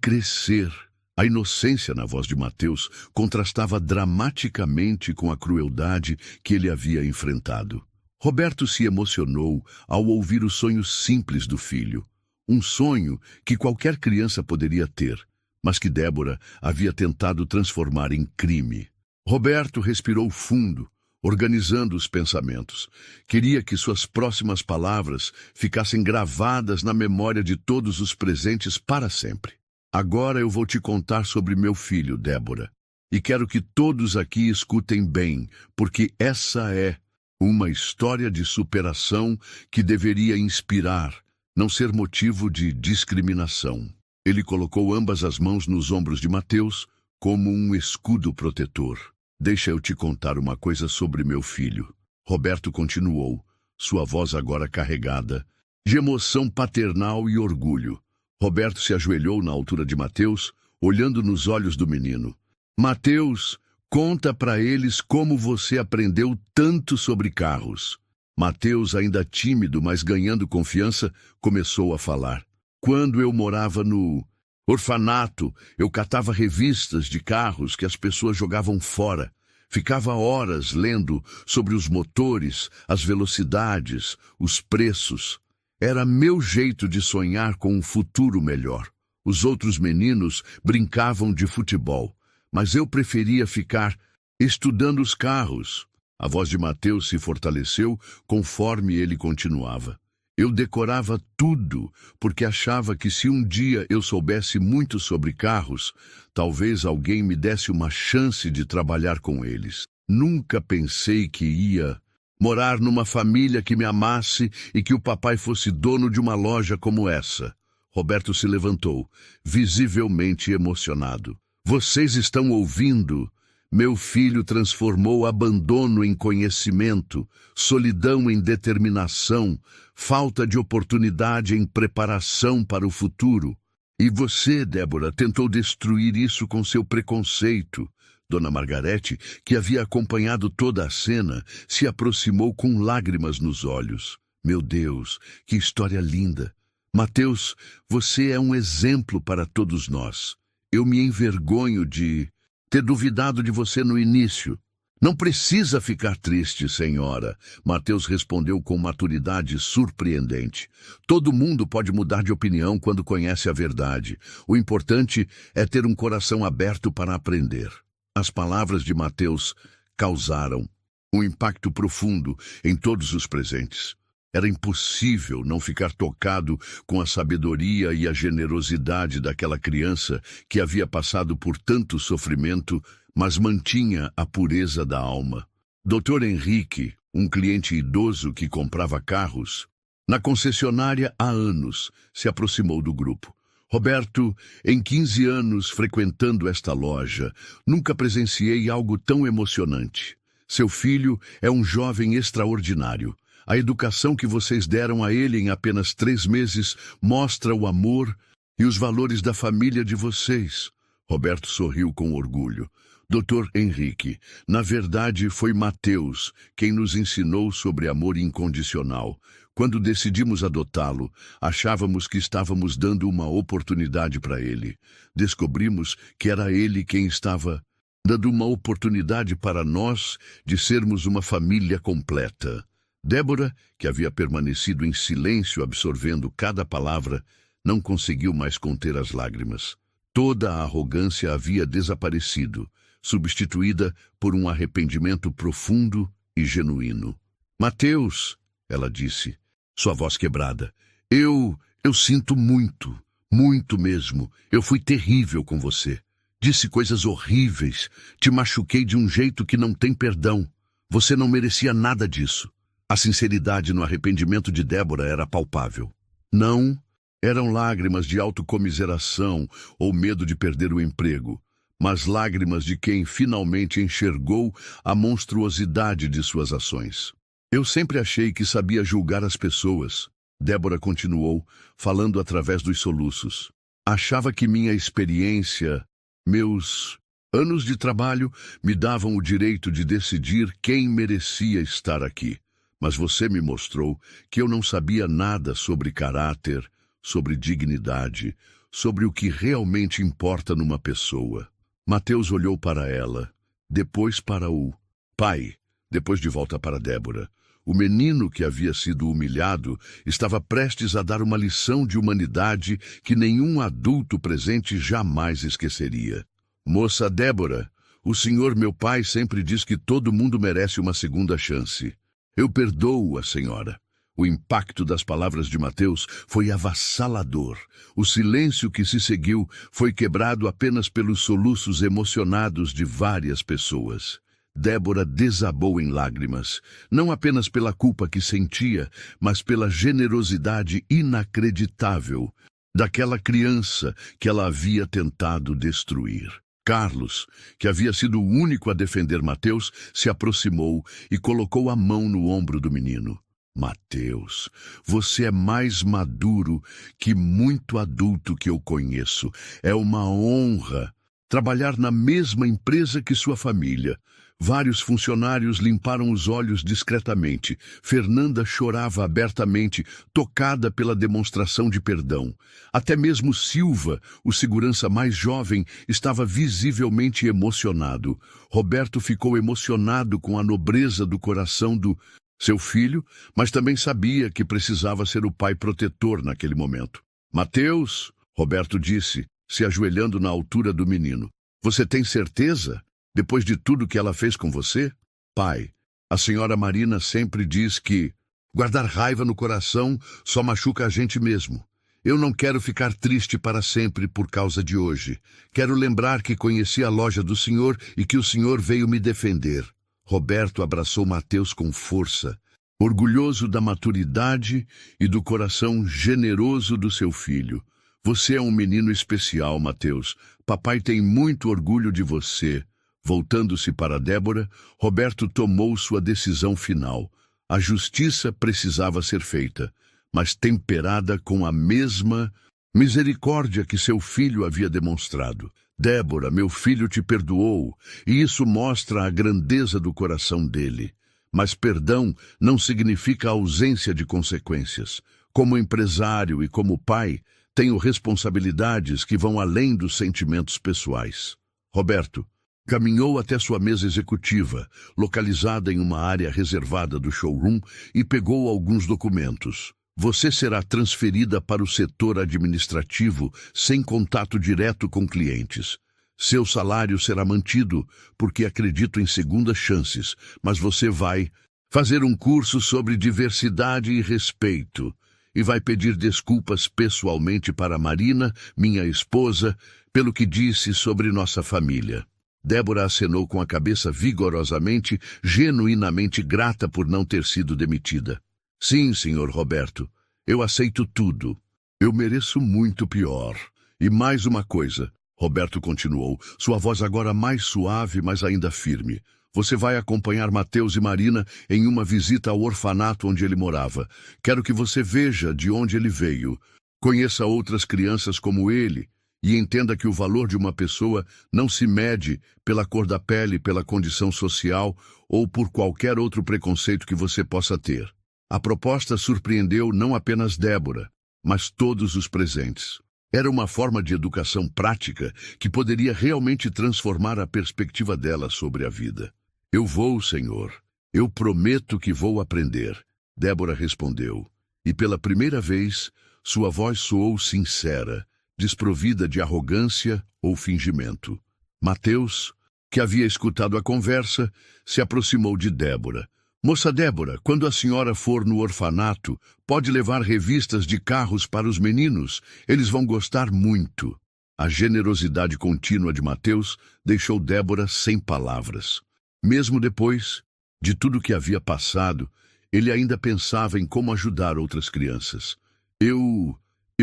crescer. A inocência na voz de Mateus contrastava dramaticamente com a crueldade que ele havia enfrentado. Roberto se emocionou ao ouvir o sonho simples do filho. Um sonho que qualquer criança poderia ter, mas que Débora havia tentado transformar em crime. Roberto respirou fundo, organizando os pensamentos. Queria que suas próximas palavras ficassem gravadas na memória de todos os presentes para sempre. Agora eu vou te contar sobre meu filho, Débora. E quero que todos aqui escutem bem, porque essa é uma história de superação que deveria inspirar, não ser motivo de discriminação. Ele colocou ambas as mãos nos ombros de Mateus como um escudo protetor. Deixa eu te contar uma coisa sobre meu filho. Roberto continuou, sua voz agora carregada de emoção paternal e orgulho. Roberto se ajoelhou na altura de Mateus, olhando nos olhos do menino. Mateus, conta para eles como você aprendeu tanto sobre carros. Mateus, ainda tímido, mas ganhando confiança, começou a falar. Quando eu morava no orfanato, eu catava revistas de carros que as pessoas jogavam fora. Ficava horas lendo sobre os motores, as velocidades, os preços. Era meu jeito de sonhar com um futuro melhor. Os outros meninos brincavam de futebol, mas eu preferia ficar estudando os carros. A voz de Mateus se fortaleceu conforme ele continuava. Eu decorava tudo, porque achava que se um dia eu soubesse muito sobre carros, talvez alguém me desse uma chance de trabalhar com eles. Nunca pensei que ia morar numa família que me amasse e que o papai fosse dono de uma loja como essa. Roberto se levantou, visivelmente emocionado. Vocês estão ouvindo? Meu filho transformou abandono em conhecimento, solidão em determinação, falta de oportunidade em preparação para o futuro. E você, Débora, tentou destruir isso com seu preconceito. Dona Margarete, que havia acompanhado toda a cena, se aproximou com lágrimas nos olhos. Meu Deus, que história linda! Mateus, você é um exemplo para todos nós. Eu me envergonho de ter duvidado de você no início. Não precisa ficar triste, senhora, Mateus respondeu com maturidade surpreendente. Todo mundo pode mudar de opinião quando conhece a verdade. O importante é ter um coração aberto para aprender. As palavras de Mateus causaram um impacto profundo em todos os presentes. Era impossível não ficar tocado com a sabedoria e a generosidade daquela criança que havia passado por tanto sofrimento, mas mantinha a pureza da alma. Dr. Henrique, um cliente idoso que comprava carros, na concessionária há anos, se aproximou do grupo. Roberto, em 15 anos frequentando esta loja, nunca presenciei algo tão emocionante. Seu filho é um jovem extraordinário. A educação que vocês deram a ele em apenas 3 meses mostra o amor e os valores da família de vocês. Roberto sorriu com orgulho. Dr. Henrique, na verdade foi Mateus quem nos ensinou sobre amor incondicional. Quando decidimos adotá-lo, achávamos que estávamos dando uma oportunidade para ele. Descobrimos que era ele quem estava dando uma oportunidade para nós de sermos uma família completa. Débora, que havia permanecido em silêncio absorvendo cada palavra, não conseguiu mais conter as lágrimas. Toda a arrogância havia desaparecido, substituída por um arrependimento profundo e genuíno. Mateus, ela disse, sua voz quebrada, eu sinto muito, muito mesmo. Eu fui terrível com você. Disse coisas horríveis, te machuquei de um jeito que não tem perdão. Você não merecia nada disso. A sinceridade no arrependimento de Débora era palpável. Não eram lágrimas de autocomiseração ou medo de perder o emprego, mas lágrimas de quem finalmente enxergou a monstruosidade de suas ações. Eu sempre achei que sabia julgar as pessoas, Débora continuou, falando através dos soluços. Achava que minha experiência, meus anos de trabalho, me davam o direito de decidir quem merecia estar aqui. Mas você me mostrou que eu não sabia nada sobre caráter, sobre dignidade, sobre o que realmente importa numa pessoa. Mateus olhou para ela, depois para o pai, depois de volta para Débora. O menino que havia sido humilhado estava prestes a dar uma lição de humanidade que nenhum adulto presente jamais esqueceria. Moça Débora, o senhor meu pai sempre diz que todo mundo merece uma segunda chance. Eu perdoo a senhora. O impacto das palavras de Mateus foi avassalador. O silêncio que se seguiu foi quebrado apenas pelos soluços emocionados de várias pessoas. Débora desabou em lágrimas, não apenas pela culpa que sentia, mas pela generosidade inacreditável daquela criança que ela havia tentado destruir. Carlos, que havia sido o único a defender Mateus, se aproximou e colocou a mão no ombro do menino. Mateus, você é mais maduro que muito adulto que eu conheço. É uma honra trabalhar na mesma empresa que sua família. Vários funcionários limparam os olhos discretamente. Fernanda chorava abertamente, tocada pela demonstração de perdão. Até mesmo Silva, o segurança mais jovem, estava visivelmente emocionado. Roberto ficou emocionado com a nobreza do coração do seu filho, mas também sabia que precisava ser o pai protetor naquele momento. Mateus, Roberto disse, se ajoelhando na altura do menino. Você tem certeza? Depois de tudo que ela fez com você? Pai, a senhora Marina sempre diz que guardar raiva no coração só machuca a gente mesmo. Eu não quero ficar triste para sempre por causa de hoje. Quero lembrar que conheci a loja do senhor e que o senhor veio me defender. Roberto abraçou Mateus com força, orgulhoso da maturidade e do coração generoso do seu filho. Você é um menino especial, Mateus. Papai tem muito orgulho de você. Voltando-se para Débora, Roberto tomou sua decisão final. A justiça precisava ser feita, mas temperada com a mesma misericórdia que seu filho havia demonstrado. Débora, meu filho te perdoou, e isso mostra a grandeza do coração dele. Mas perdão não significa ausência de consequências. Como empresário e como pai, tenho responsabilidades que vão além dos sentimentos pessoais. Roberto caminhou até sua mesa executiva, localizada em uma área reservada do showroom, e pegou alguns documentos. Você será transferida para o setor administrativo sem contato direto com clientes. Seu salário será mantido, porque acredito em segundas chances, mas você vai fazer um curso sobre diversidade e respeito, e vai pedir desculpas pessoalmente para Marina, minha esposa, pelo que disse sobre nossa família. Débora acenou com a cabeça vigorosamente, genuinamente grata por não ter sido demitida. Sim, senhor Roberto, eu aceito tudo. Eu mereço muito pior. E mais uma coisa, Roberto continuou, sua voz agora mais suave, mas ainda firme. Você vai acompanhar Mateus e Marina em uma visita ao orfanato onde ele morava. Quero que você veja de onde ele veio. Conheça outras crianças como ele e entenda que o valor de uma pessoa não se mede pela cor da pele, pela condição social ou por qualquer outro preconceito que você possa ter. A proposta surpreendeu não apenas Débora, mas todos os presentes. Era uma forma de educação prática que poderia realmente transformar a perspectiva dela sobre a vida. Eu vou, senhor. Eu prometo que vou aprender. Débora respondeu, e pela primeira vez, sua voz soou sincera, desprovida de arrogância ou fingimento. Mateus, que havia escutado a conversa, se aproximou de Débora. Moça Débora, quando a senhora for no orfanato, pode levar revistas de carros para os meninos. Eles vão gostar muito. A generosidade contínua de Mateus deixou Débora sem palavras. Mesmo depois de tudo que havia passado, ele ainda pensava em como ajudar outras crianças. Eu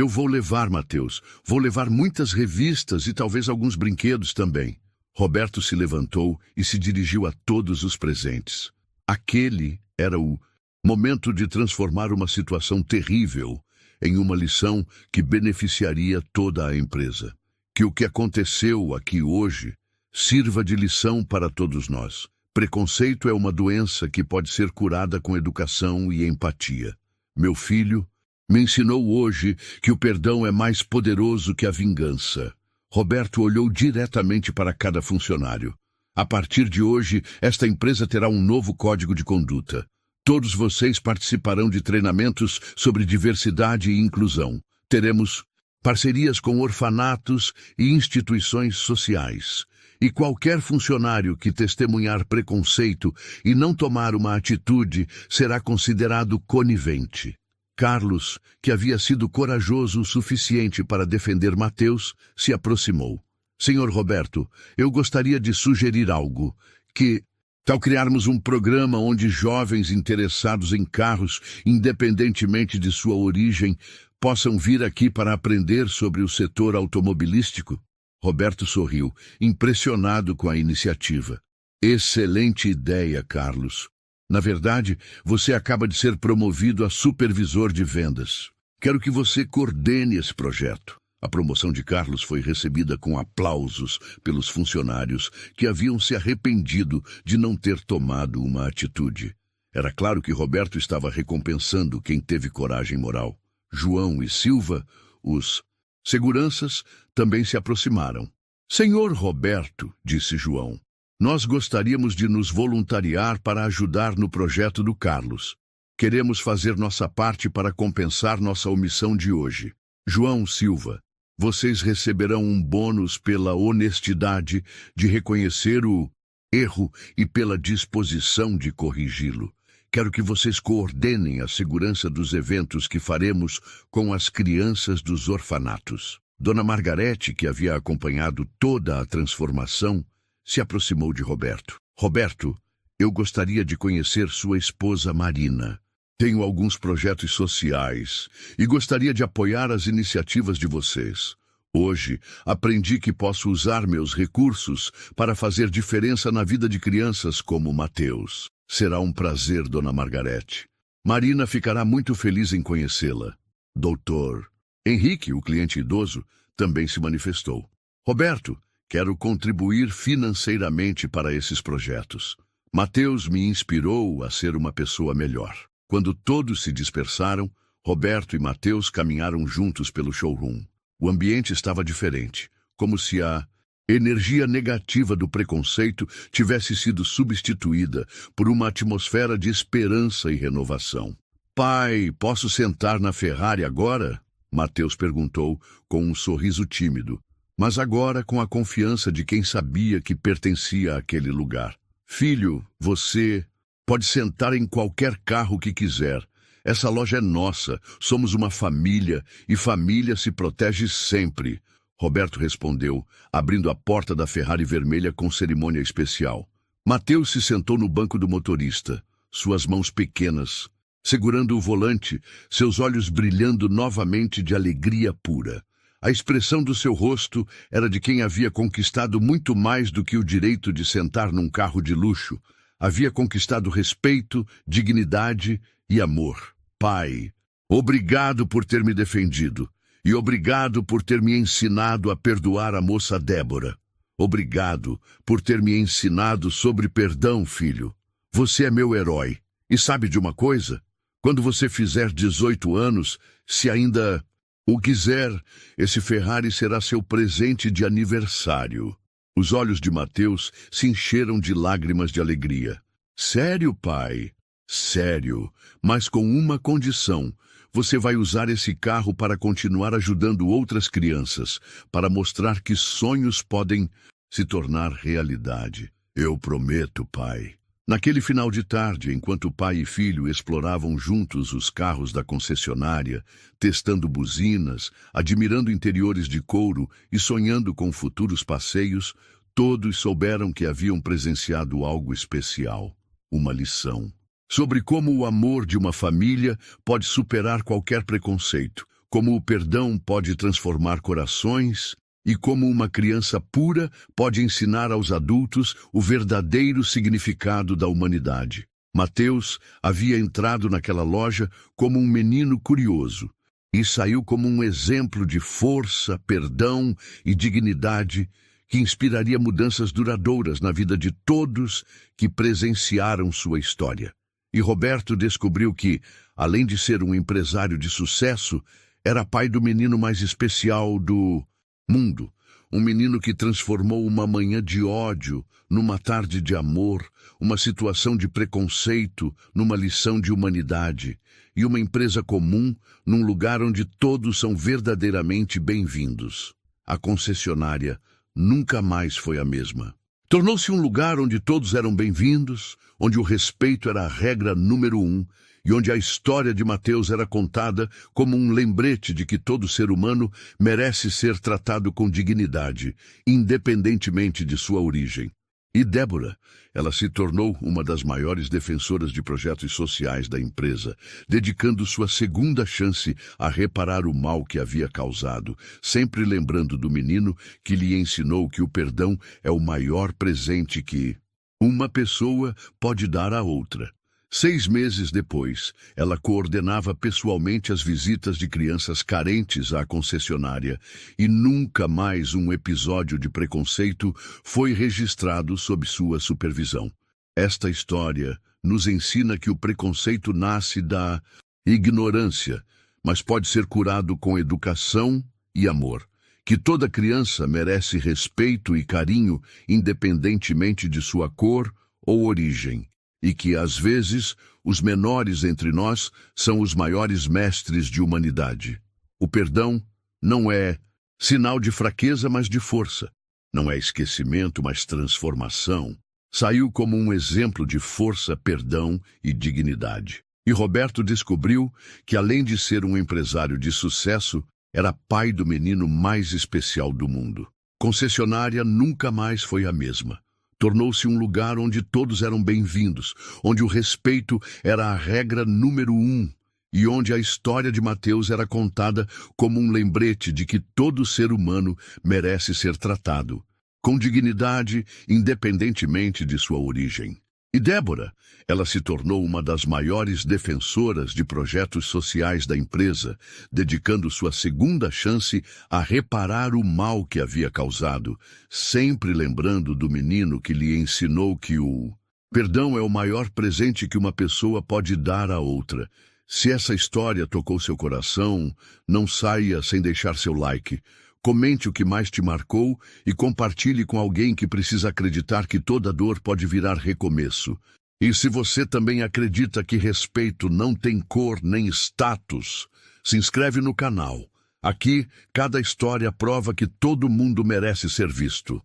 vou levar, Mateus. Vou levar muitas revistas e talvez alguns brinquedos também. Roberto se levantou e se dirigiu a todos os presentes. Aquele era o momento de transformar uma situação terrível em uma lição que beneficiaria toda a empresa. Que o que aconteceu aqui hoje sirva de lição para todos nós. Preconceito é uma doença que pode ser curada com educação e empatia. Meu filho me ensinou hoje que o perdão é mais poderoso que a vingança. Roberto olhou diretamente para cada funcionário. A partir de hoje, esta empresa terá um novo código de conduta. Todos vocês participarão de treinamentos sobre diversidade e inclusão. Teremos parcerias com orfanatos e instituições sociais. E qualquer funcionário que testemunhar preconceito e não tomar uma atitude será considerado conivente. Carlos, que havia sido corajoso o suficiente para defender Mateus, se aproximou. Senhor Roberto, eu gostaria de sugerir algo, que, ao criarmos um programa onde jovens interessados em carros, independentemente de sua origem, possam vir aqui para aprender sobre o setor automobilístico. Roberto sorriu, impressionado com a iniciativa. Excelente ideia, Carlos. Na verdade, você acaba de ser promovido a supervisor de vendas. Quero que você coordene esse projeto. A promoção de Carlos foi recebida com aplausos pelos funcionários que haviam se arrependido de não ter tomado uma atitude. Era claro que Roberto estava recompensando quem teve coragem moral. João e Silva, os seguranças, também se aproximaram. Senhor Roberto, disse João, nós gostaríamos de nos voluntariar para ajudar no projeto do Carlos. Queremos fazer nossa parte para compensar nossa omissão de hoje. João, Silva, vocês receberão um bônus pela honestidade de reconhecer o erro e pela disposição de corrigi-lo. Quero que vocês coordenem a segurança dos eventos que faremos com as crianças dos orfanatos. Dona Margarete, que havia acompanhado toda a transformação, se aproximou de Roberto. Roberto, eu gostaria de conhecer sua esposa Marina. Tenho alguns projetos sociais e gostaria de apoiar as iniciativas de vocês. Hoje, aprendi que posso usar meus recursos para fazer diferença na vida de crianças como Mateus. Será um prazer, Dona Margarete. Marina ficará muito feliz em conhecê-la. Doutor Henrique, o cliente idoso, também se manifestou. Roberto, quero contribuir financeiramente para esses projetos. Mateus me inspirou a ser uma pessoa melhor. Quando todos se dispersaram, Roberto e Mateus caminharam juntos pelo showroom. O ambiente estava diferente, como se a energia negativa do preconceito tivesse sido substituída por uma atmosfera de esperança e renovação. Pai, posso sentar na Ferrari agora? Mateus perguntou com um sorriso tímido, mas agora com a confiança de quem sabia que pertencia àquele lugar. Filho, você pode sentar em qualquer carro que quiser. Essa loja é nossa, somos uma família e família se protege sempre. Roberto respondeu, abrindo a porta da Ferrari vermelha com cerimônia especial. Mateus se sentou no banco do motorista, suas mãos pequenas, segurando o volante, seus olhos brilhando novamente de alegria pura. A expressão do seu rosto era de quem havia conquistado muito mais do que o direito de sentar num carro de luxo. Havia conquistado respeito, dignidade e amor. Pai, obrigado por ter me defendido e obrigado por ter me ensinado a perdoar a moça Débora. Obrigado por ter me ensinado sobre perdão, filho. Você é meu herói. E sabe de uma coisa? Quando você fizer 18 anos, se ainda o quiser, esse Ferrari será seu presente de aniversário. Os olhos de Mateus se encheram de lágrimas de alegria. Sério, pai? Sério, mas com uma condição. Você vai usar esse carro para continuar ajudando outras crianças, para mostrar que sonhos podem se tornar realidade. Eu prometo, pai. Naquele final de tarde, enquanto pai e filho exploravam juntos os carros da concessionária, testando buzinas, admirando interiores de couro e sonhando com futuros passeios, todos souberam que haviam presenciado algo especial, uma lição. Sobre como o amor de uma família pode superar qualquer preconceito, como o perdão pode transformar corações e como uma criança pura pode ensinar aos adultos o verdadeiro significado da humanidade. Mateus havia entrado naquela loja como um menino curioso e saiu como um exemplo de força, perdão e dignidade que inspiraria mudanças duradouras na vida de todos que presenciaram sua história. E Roberto descobriu que, além de ser um empresário de sucesso, era pai do menino mais especial do mundo. Um menino que transformou uma manhã de ódio numa tarde de amor, uma situação de preconceito numa lição de humanidade, e uma empresa comum num lugar onde todos são verdadeiramente bem-vindos. A concessionária nunca mais foi a mesma. Tornou-se um lugar onde todos eram bem-vindos, onde o respeito era a regra número 1 e onde a história de Mateus era contada como um lembrete de que todo ser humano merece ser tratado com dignidade, independentemente de sua origem. E Débora, ela se tornou uma das maiores defensoras de projetos sociais da empresa, dedicando sua segunda chance a reparar o mal que havia causado, sempre lembrando do menino que lhe ensinou que o perdão é o maior presente que uma pessoa pode dar à outra. 6 meses depois, ela coordenava pessoalmente as visitas de crianças carentes à concessionária e nunca mais um episódio de preconceito foi registrado sob sua supervisão. Esta história nos ensina que o preconceito nasce da ignorância, mas pode ser curado com educação e amor. Que toda criança merece respeito e carinho, independentemente de sua cor ou origem. E que, às vezes, os menores entre nós são os maiores mestres de humanidade. O perdão não é sinal de fraqueza, mas de força. Não é esquecimento, mas transformação. Saiu como um exemplo de força, perdão e dignidade. E Roberto descobriu que, além de ser um empresário de sucesso, era pai do menino mais especial do mundo. Concessionária nunca mais foi a mesma. Tornou-se um lugar onde todos eram bem-vindos, onde o respeito era a regra número 1 e onde a história de Mateus era contada como um lembrete de que todo ser humano merece ser tratado, com dignidade, independentemente de sua origem. E Débora, ela se tornou uma das maiores defensoras de projetos sociais da empresa, dedicando sua segunda chance a reparar o mal que havia causado, sempre lembrando do menino que lhe ensinou que o perdão é o maior presente que uma pessoa pode dar a outra. Se essa história tocou seu coração, não saia sem deixar seu like. Comente o que mais te marcou e compartilhe com alguém que precisa acreditar que toda dor pode virar recomeço. E se você também acredita que respeito não tem cor nem status, se inscreve no canal. Aqui, cada história prova que todo mundo merece ser visto.